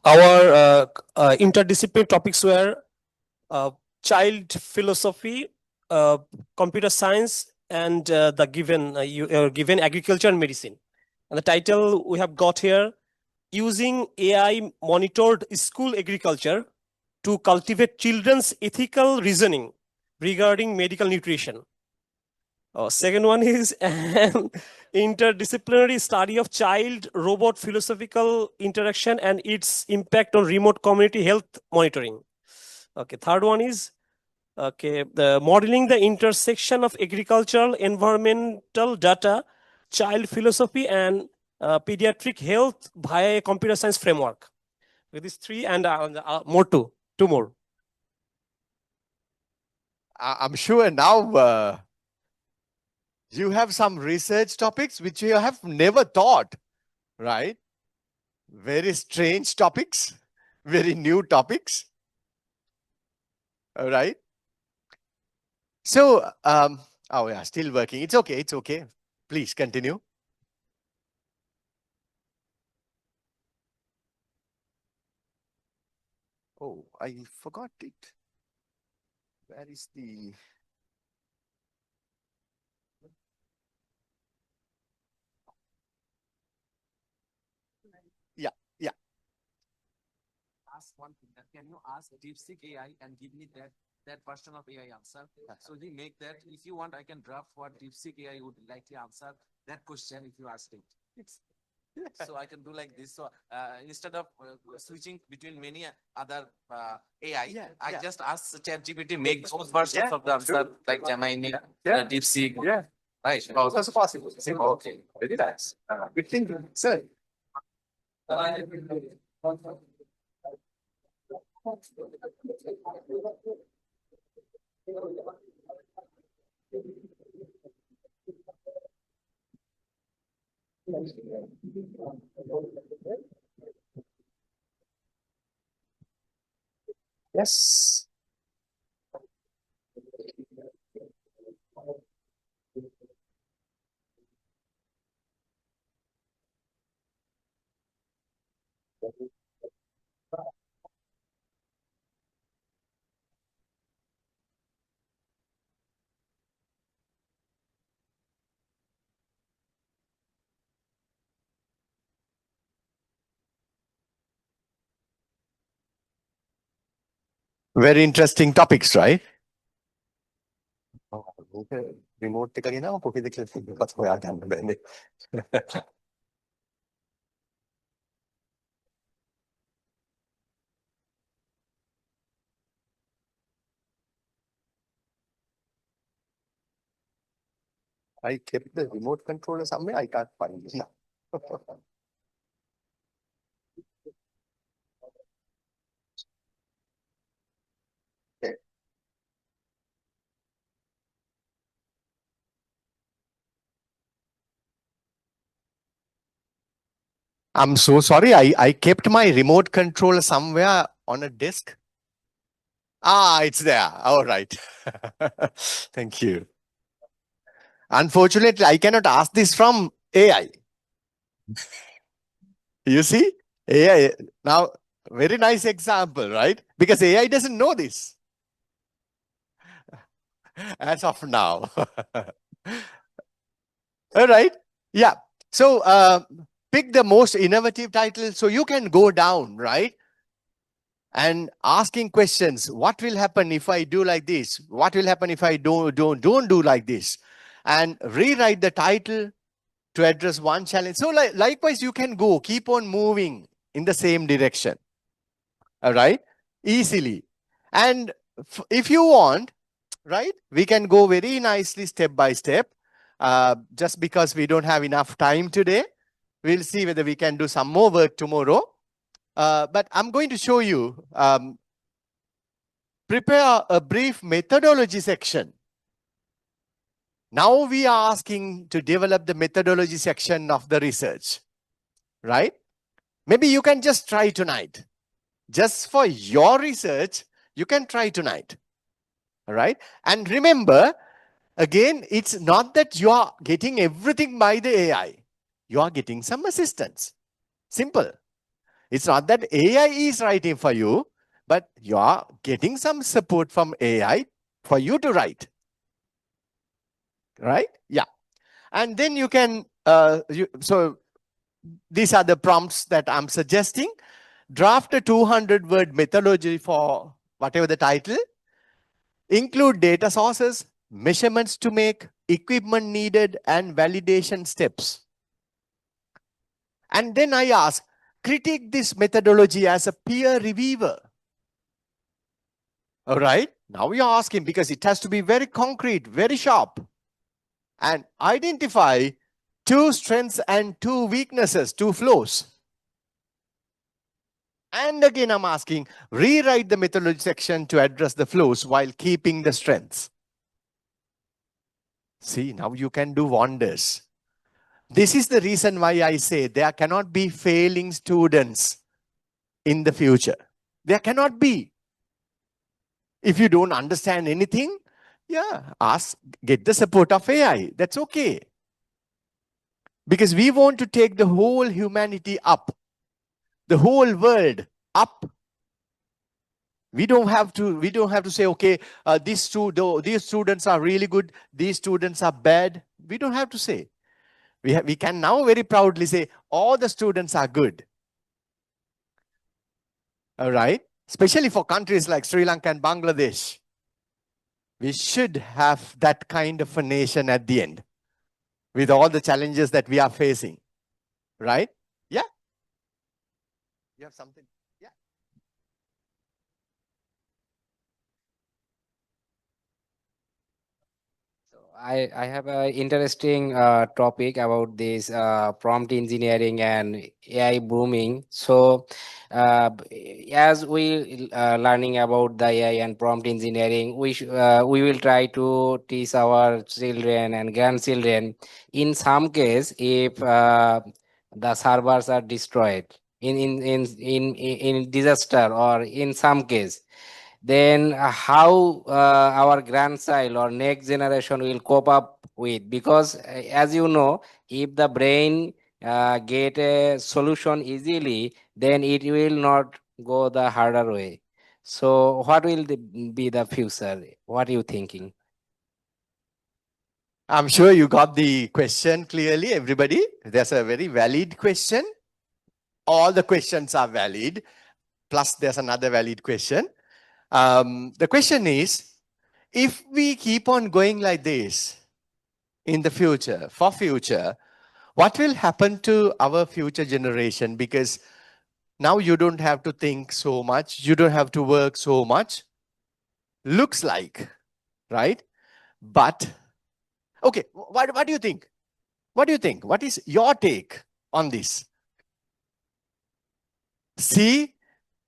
our interdisciplinary topics were uh, child philosophy, computer science, and the given agriculture and medicine. And the title we have got here, using AI monitored school agriculture to cultivate children's ethical reasoning regarding medical nutrition. Second one is an interdisciplinary study of child-robot philosophical interaction and its impact on remote community health monitoring. Okay, third one is the modeling the intersection of agricultural, environmental data, child philosophy, and pediatric health via a computer science framework. With these three and two more. I'm sure now you have some research topics which you have never thought, right? Very strange topics, very new topics. All right. So, oh yeah, still working. It's okay. It's okay. Please continue. Oh, I forgot it. Where is the... Yeah, yeah. Ask one thing, that can you ask DeepSeek AI and give me that version of AI answer? So he make that. If you want, I can draft what DeepSeek AI would likely answer that question if you ask it. So I can do like this. So instead of switching between many other AI, I just ask ChatGPT make those versions of the answer like Gemini, DeepSeek. Yeah. Right. Oh, that's possible. Okay. Very nice. Good thinking, sir. Yes. Very interesting topics, right? Remote থেকে না copy দেখলে কথা হয়ে আগান বেনে I kept the remote controller somewhere. I can't find it now. Okay. I'm so sorry. I kept my remote controller somewhere on a desk. Ah, it's there. All right. Thank you. Unfortunately, I cannot ask this from AI. You see? AI. Now, very nice example, right? Because AI doesn't know this. As of now. All right. Yeah. So pick the most innovative title. So you can go down, right? And asking questions. What will happen if I do like this? What will happen if I don't do like this? and rewrite the title to address one challenge. So likewise, you can go, keep on moving in the same direction. All right, easily. And if you want, right, we can go very nicely step by step. Just because we don't have enough time today, we'll see whether we can do some more work tomorrow. But I'm going to show you, prepare a brief methodology section. Now we are asking to develop the methodology section of the research, right? Maybe you can just try tonight. Just for your research, you can try tonight, all right? And remember, again, it's not that you are getting everything by the AI. You are getting some assistance. Simple. It's not that AI is writing for you, but you are getting some support from AI for you to write. Right? Yeah. And then you can, so these are the prompts that I'm suggesting. Draft a 200-word methodology for whatever the title. Include data sources, measurements to make, equipment needed, and validation steps. And then I ask, critique this methodology as a peer reviewer. All right? Now we are asking, because it has to be very concrete, very sharp. And identify 2 strengths and 2 weaknesses, 2 flaws. And again, I'm asking, rewrite the methodology section to address the flaws while keeping the strengths. See, now you can do wonders. This is the reason why I say there cannot be failing students in the future. There cannot be. If you don't understand anything, yeah, get the support of AI. That's okay. Because we want to take the whole humanity up. The whole world up. We don't have to say, okay, these students are really good, these students are bad. We don't have to say. We can now very proudly say all the students are good. All right? Especially for countries like Sri Lanka and Bangladesh. We should have that kind of a nation at the end with all the challenges that we are facing. Right? Yeah? You have something? Yeah. So I have an interesting topic about this prompt engineering and AI booming. So as we learning about the AI and prompt engineering, we will try to teach our children and grandchildren. In some case, if the servers are destroyed in disaster, or in some case, then how our grandchild or next generation will cope up with, because as you know, if the brain get a solution easily, then it will not go the harder way. So what will be the future? What are you thinking? I'm sure you got the question clearly, everybody. That's a very valid question. All the questions are valid. Plus, there's another valid question. The question is, if we keep on going like this in the future, what will happen to our future generation? Because now you don't have to think so much. You don't have to work so much. Looks like, right? But, okay, what do you think? What do you think? What is your take on this? See,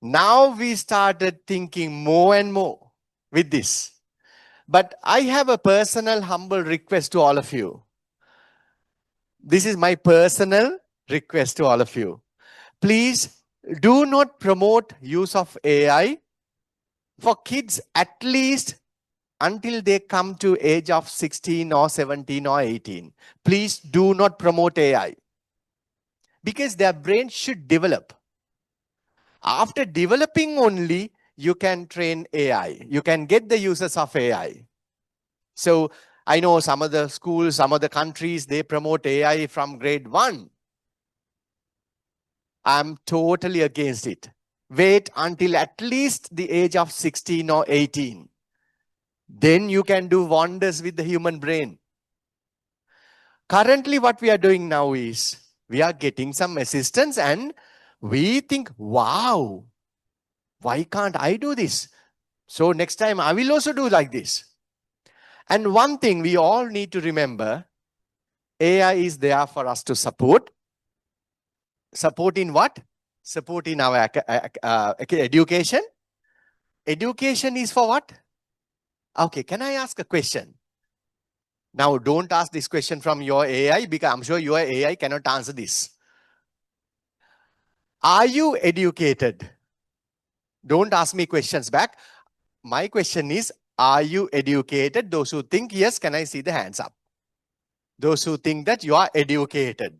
now we started thinking more and more with this. But I have a personal humble request to all of you. This is my personal request to all of you. Please do not promote use of AI for kids at least until they come to age of 16 or 17 or 18. Please do not promote AI. Because their brain should develop. After developing only, you can train AI. You can get the uses of AI. So I know some of the schools, some of the countries, they promote AI from grade 1. I'm totally against it. Wait until at least the age of 16 or 18. Then you can do wonders with the human brain. Currently, what we are doing now is we are getting some assistance and we think, wow, why can't I do this? So next time I will also do like this. And one thing we all need to remember, AI is there for us to support. Support in what? Support in our education. Education is for what? Okay, can I ask a question? Now, don't ask this question from your AI because I'm sure your AI cannot answer this. Are you educated? Don't ask me questions back. My question is, are you educated? Those who think yes, can I see the hands up? Those who think that you are educated.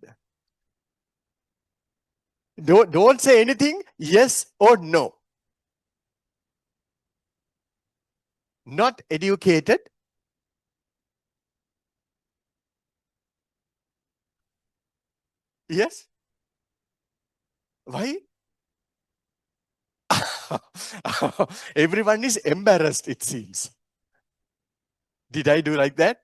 Don't say anything, yes or no. Not educated. Yes. Why? Everyone is embarrassed, it seems. Did I do like that?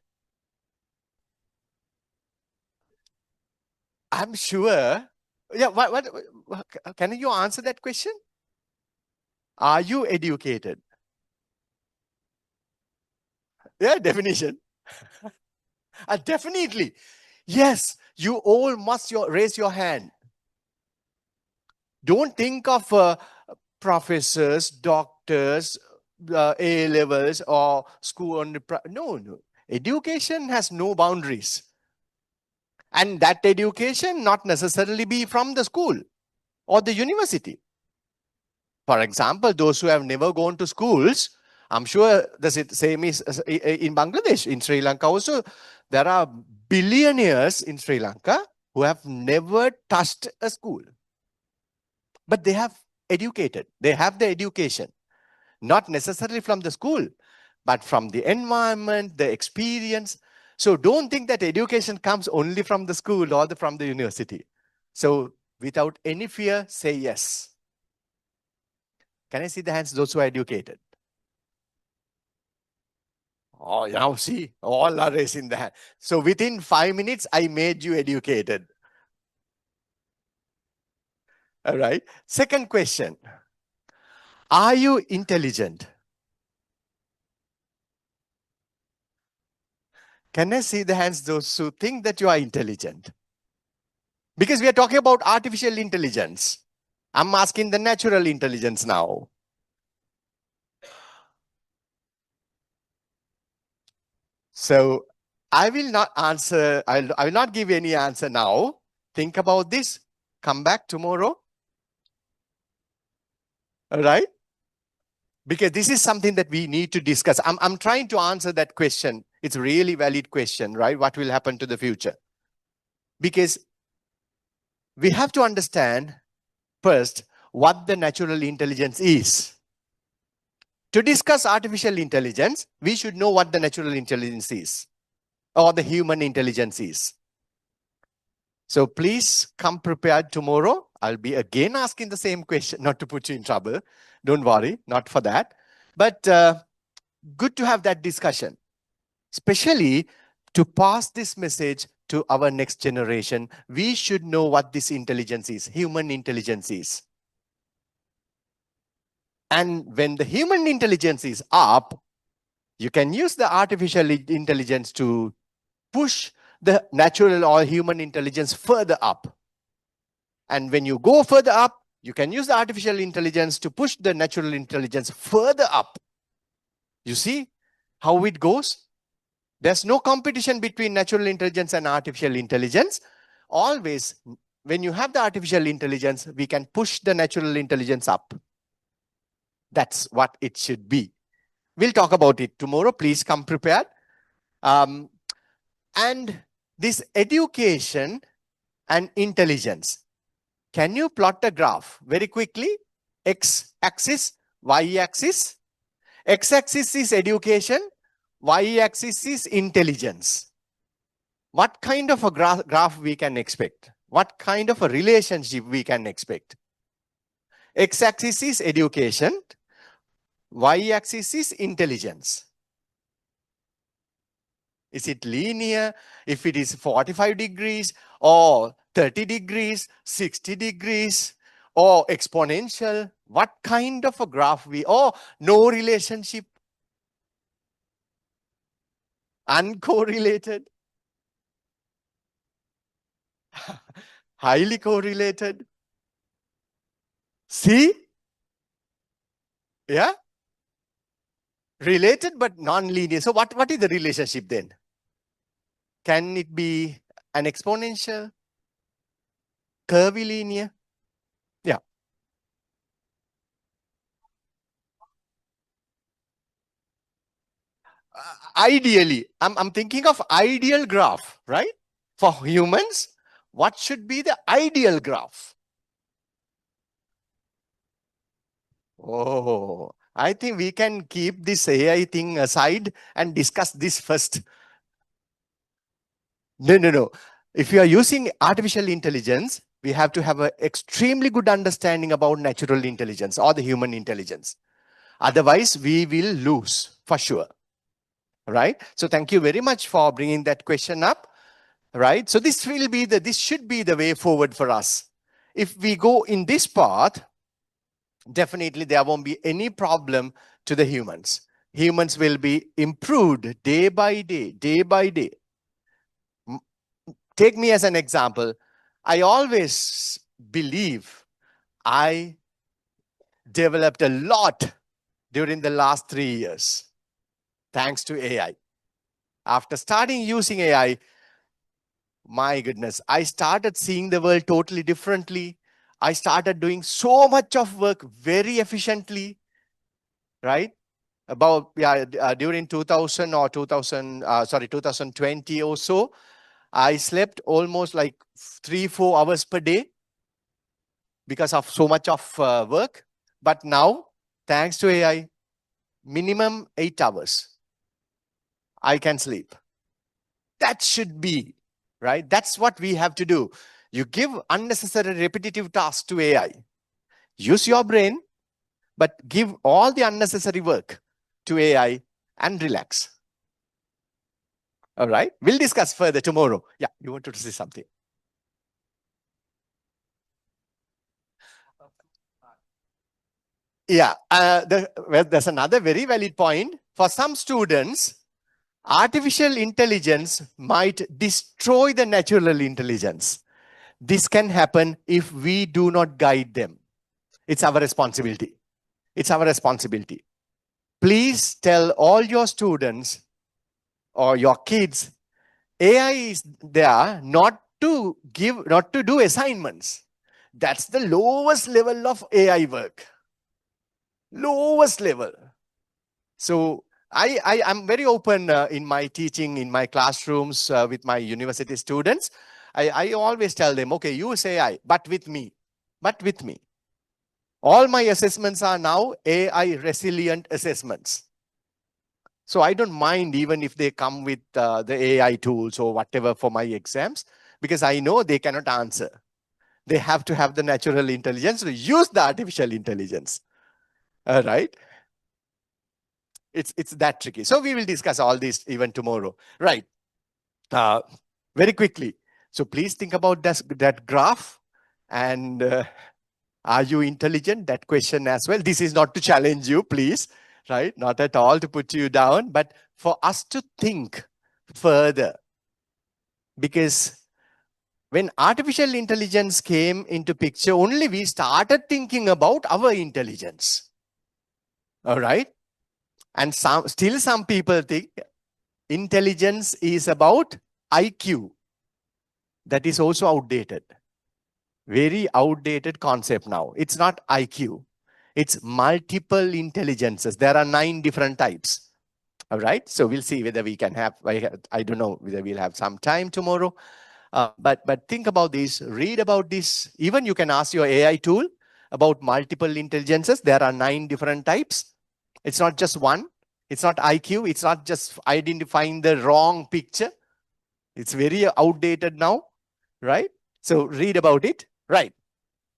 I'm sure. Yeah, what can you answer that question? Are you educated? Yeah, definition. Definitely. Yes, you all must raise your hand. Don't think of professors, doctors, A levels or school on the no. Education has no boundaries. And that education not necessarily be from the school or the university. For example, those who have never gone to schools, I'm sure the same is in Bangladesh. In Sri Lanka also, there are billionaires in Sri Lanka who have never touched a school. But they have educated. They have the education. Not necessarily from the school, but from the environment, the experience. So don't think that education comes only from the school or from the university. So without any fear, say yes. Can I see the hands, those who are educated? Oh, now see, all are raising the hand. So within 5 minutes, I made you educated. All right. Second question. Are you intelligent? Can I see the hands, those who think that you are intelligent? Because we are talking about artificial intelligence. I'm asking the natural intelligence now. So I will not answer, I will not give any answer now. Think about this. Come back tomorrow. All right? Because this is something that we need to discuss. I'm trying to answer that question. It's a really valid question, right? What will happen to the future? Because we have to understand first what the natural intelligence is. To discuss artificial intelligence, we should know what the natural intelligence is or the human intelligence is. So please come prepared tomorrow. I'll be again asking the same question, not to put you in trouble. Don't worry, not for that. But good to have that discussion, especially to pass this message to our next generation. We should know what this intelligence is, human intelligence is. And when the human intelligence is up, you can use the artificial intelligence to push the natural or human intelligence further up. And when you go further up, you can use the artificial intelligence to push the natural intelligence further up. You see how it goes? There's no competition between natural intelligence and artificial intelligence. Always, when you have the artificial intelligence, we can push the natural intelligence up. That's what it should be. We'll talk about it tomorrow. Please come prepared. And this education and intelligence. Can you plot a graph very quickly? X-axis, Y-axis. X-axis is education. Y-axis is intelligence. What kind of a graph we can expect? What kind of a relationship we can expect? X-axis is education. Y-axis is intelligence. Is it linear? If it is 45 degrees or 30 degrees, 60 degrees, or exponential? What kind of a graph or no relationship? Uncorrelated? Highly correlated? See? Yeah? Related but non-linear. So what is the relationship then? Can it be an exponential? Curvilinear? Yeah. Ideally, I'm thinking of ideal graph, right? For humans, what should be the ideal graph? Oh, I think we can keep this AI thing aside and discuss this first. No. If you are using artificial intelligence, we have to have an extremely good understanding about natural intelligence or the human intelligence. Otherwise, we will lose for sure. Right? So thank you very much for bringing that question up. Right? So this should be the way forward for us. If we go in this path, definitely there won't be any problem to the humans. Humans will be improved day by day, day by day. Take me as an example. I always believe I developed a lot during the last 3 years, thanks to AI. After starting using AI, my goodness, I started seeing the world totally differently. I started doing so much of work very efficiently, right? During 2020 or so, I slept almost like 3-4 hours per day because of so much of work. But now, thanks to AI, minimum 8 hours I can sleep. That should be, right? That's what we have to do. You give unnecessary repetitive tasks to AI. Use your brain, but give all the unnecessary work to AI and relax. All right? We'll discuss further tomorrow. Yeah, you wanted to say something. Yeah, there's another very valid point. For some students, artificial intelligence might destroy the natural intelligence. This can happen if we do not guide them. It's our responsibility. It's our responsibility. Please tell all your students or your kids, AI is there not to do assignments. That's the lowest level of AI work. Lowest level. So I'm very open in my teaching, in my classrooms with my university students. I always tell them, okay, use AI, but with me. But with me. All my assessments are now AI resilient assessments. So I don't mind even if they come with the AI tools or whatever for my exams, because I know they cannot answer. They have to have the natural intelligence to use the artificial intelligence. All right. It's that tricky. So we will discuss all this even tomorrow. Right. Very quickly. So please think about that graph. And are you intelligent? That question as well. This is not to challenge you, please. Right? Not at all to put you down, but for us to think further. Because when artificial intelligence came into picture, only we started thinking about our intelligence. All right? And still some people think intelligence is about IQ. That is also outdated. Very outdated concept now. It's not IQ. It's multiple intelligences. There are 9 different types. All right. So we'll see whether we can have, I don't know whether we'll have some time tomorrow. But think about this, read about this. Even you can ask your AI tool about multiple intelligences. There are 9 different types. It's not just one. It's not IQ. It's not just identifying the wrong picture. It's very outdated now, right? So read about it. Right.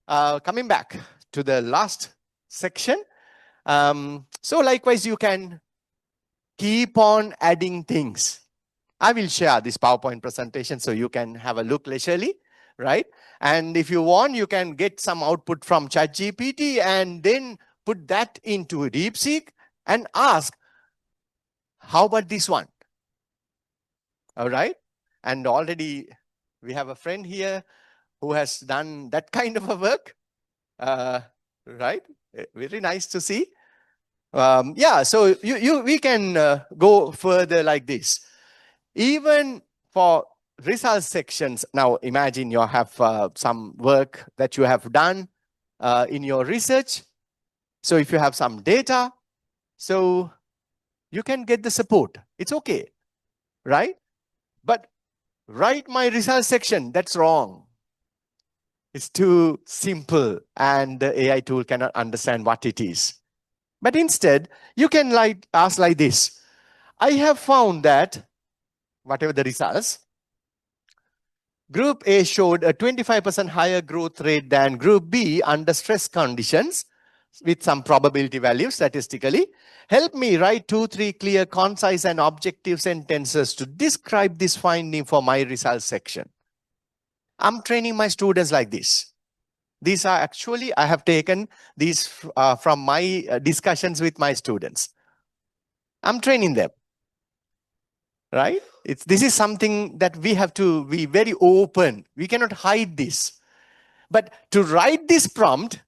Coming back to the last section. So likewise, you can keep on adding things. I will share this PowerPoint presentation so you can have a look leisurely, right? And if you want, you can get some output from ChatGPT and then put that into DeepSeek and ask, how about this one? All right. And already we have a friend here who has done that kind of a work, right? Very nice to see. Yeah, so we can go further like this. Even for result sections, now imagine you have some work that you have done in your research. So if you have some data, so you can get the support. It's okay, right? But write my result section, that's wrong. It's too simple and the AI tool cannot understand what it is. But instead, you can ask like this. I have found that whatever the results, Group A showed a 25% higher growth rate than Group B under stress conditions with some probability value statistically. Help me write 2-3 clear, concise and objective sentences to describe this finding for my results section. I'm training my students like this. These are actually, I have taken these from my discussions with my students. I'm training them, right? This is something that we have to be very open. We cannot hide this. But to write this prompt,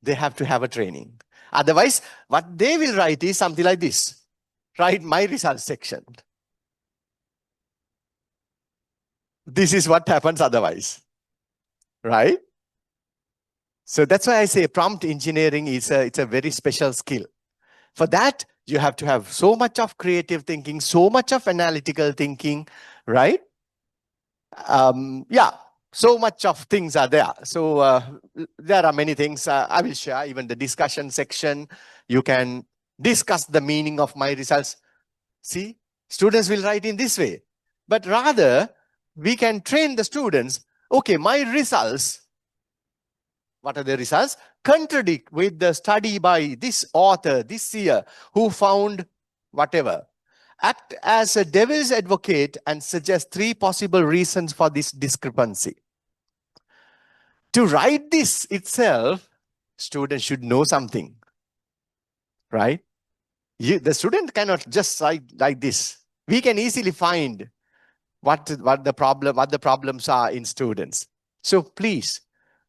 they have to have a training. Otherwise, what they will write is something like this. Write my results section. This is what happens otherwise, right? So that's why I say prompt engineering is it's a very special skill. For that, you have to have so much of creative thinking, so much of analytical thinking, right? Yeah, so much of things are there. So there are many things I will share, even the discussion section. You can discuss the meaning of my results. See, students will write in this way. But rather, we can train the students, okay, my results, what are the results? Contradict with the study by this author this year who found whatever. Act as a devil's advocate and suggest 3 possible reasons for this discrepancy. To write this itself, students should know something, right? The student cannot just write like this. We can easily find what the problems are in students. So please,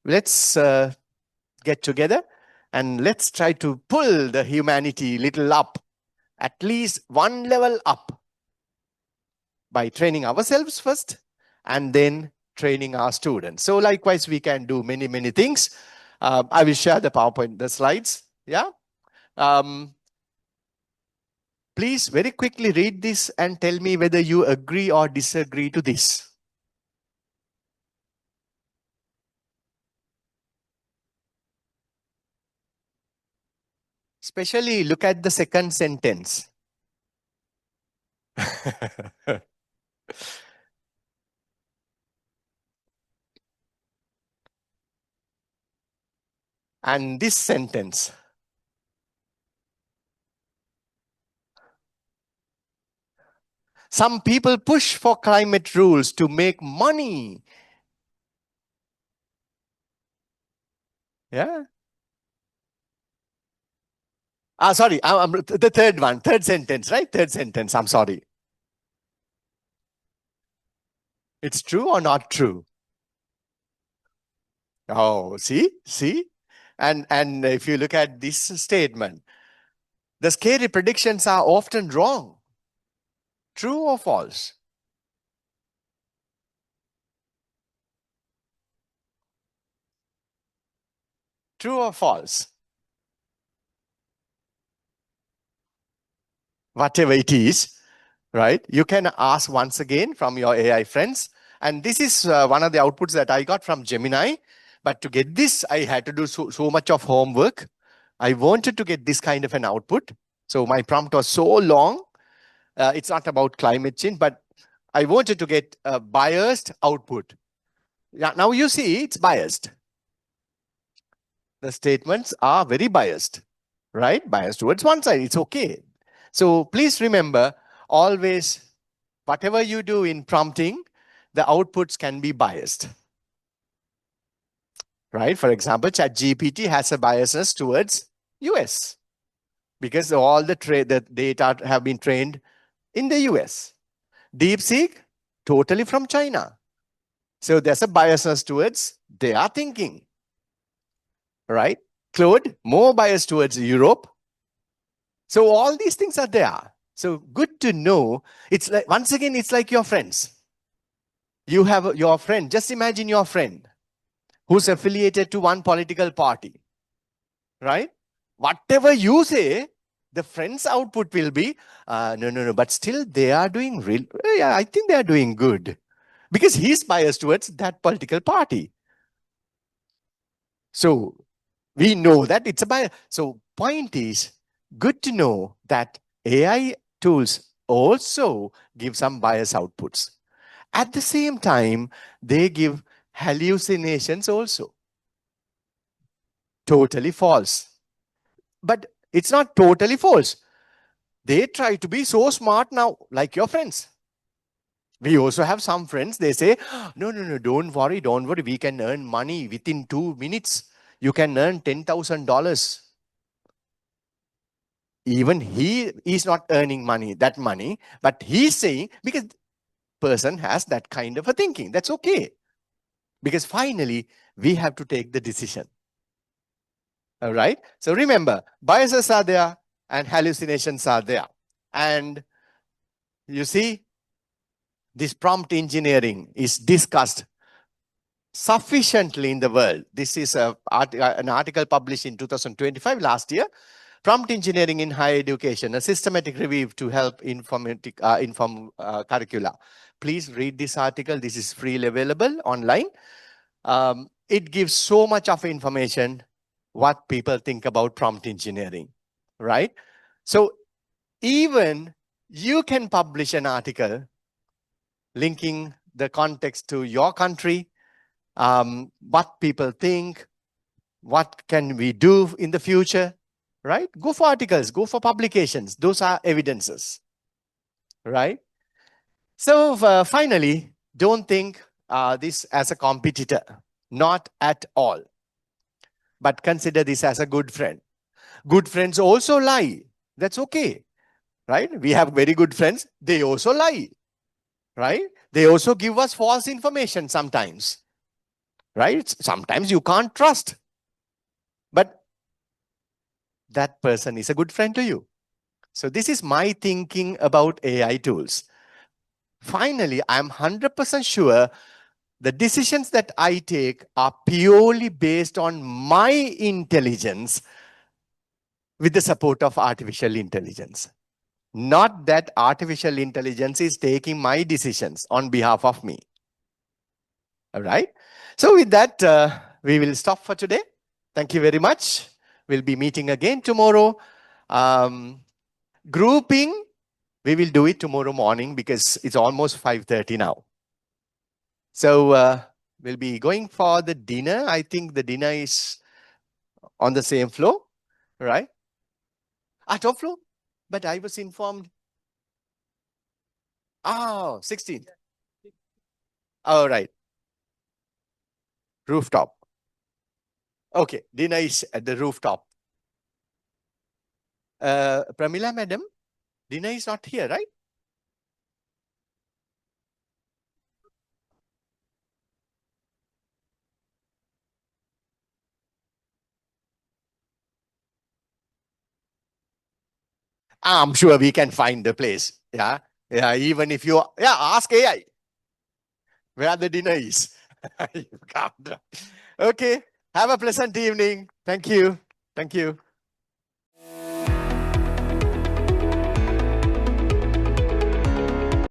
let's get together and let's try to pull the humanity little up, at least one level up, by training ourselves first and then training our students. So likewise, we can do many, many things. I will share the PowerPoint, the slides. Yeah. Please very quickly read this and tell me whether you agree or disagree to this. Especially look at the second sentence. And this sentence. Some people push for climate rules to make money. Yeah. Sorry, the third one, third sentence, right? Third sentence, I'm sorry. It's true or not true? Oh, see? And if you look at this statement, the scary predictions are often wrong. True or false? True or false? Whatever it is, right? You can ask once again from your AI friends. And this is one of the outputs that I got from Gemini. But to get this, I had to do so much of homework. I wanted to get this kind of an output. So my prompt was so long. It's not about climate change, but I wanted to get a biased output. Yeah, now you see it's biased. The statements are very biased, right? Biased towards one side. It's okay. So please remember, always whatever you do in prompting, the outputs can be biased. Right? For example, ChatGPT has a biasness towards US because all the data have been trained in the US. DeepSeek, totally from China. So there's a biasness towards their thinking. Right? Claude, more bias towards Europe. So all these things are there. So good to know. It's like, once again, it's like your friends. You have your friend, just imagine your friend who's affiliated to one political party, right? Whatever you say, the friend's output will be, no, but still they are doing real, yeah, I think they are doing good. Because he's biased towards that political party. So we know that it's a bias. So point is, good to know that AI tools also give some bias outputs. At the same time, they give hallucinations also. Totally false. But it's not totally false. They try to be so smart now, like your friends. We also have some friends, they say, no, don't worry. We can earn money within 2 minutes. You can earn $10,000. Even he is not earning that money, but he's saying, because person has that kind of a thinking. That's okay. Because finally, we have to take the decision. All right. So remember, biases are there and hallucinations are there. And you see, this prompt engineering is discussed sufficiently in the world. This is an article published in 2025, last year. Prompt engineering in higher education, a systematic review to help inform curricula. Please read this article. This is freely available online. It gives so much of information what people think about prompt engineering, right? So even you can publish an article linking the context to your country, what people think, what can we do in the future, right? Go for articles, go for publications. Those are evidences, right? So finally, don't think this as a competitor, not at all. But consider this as a good friend. Good friends also lie. That's okay, right? We have very good friends. They also lie, right? They also give us false information sometimes, right? Sometimes you can't trust. But that person is a good friend to you. So this is my thinking about AI tools. Finally, I'm 100% sure the decisions that I take are purely based on my intelligence with the support of artificial intelligence. Not that artificial intelligence is taking my decisions on behalf of me. All right. So with that, we will stop for today. Thank you very much. We'll be meeting again tomorrow. Grouping, we will do it tomorrow morning because it's almost 5:30 now. So we'll be going for the dinner. I think the dinner is on the same floor, right? Top floor? But I was informed. Oh, 16th. All right. Rooftop. Okay, dinner is at the rooftop. Pramila, madam, dinner is not here, right? I'm sure we can find the place. Yeah. Yeah. Even if you, ask AI where the dinner is. You can't. Okay. Have a pleasant evening. Thank you. Thank you.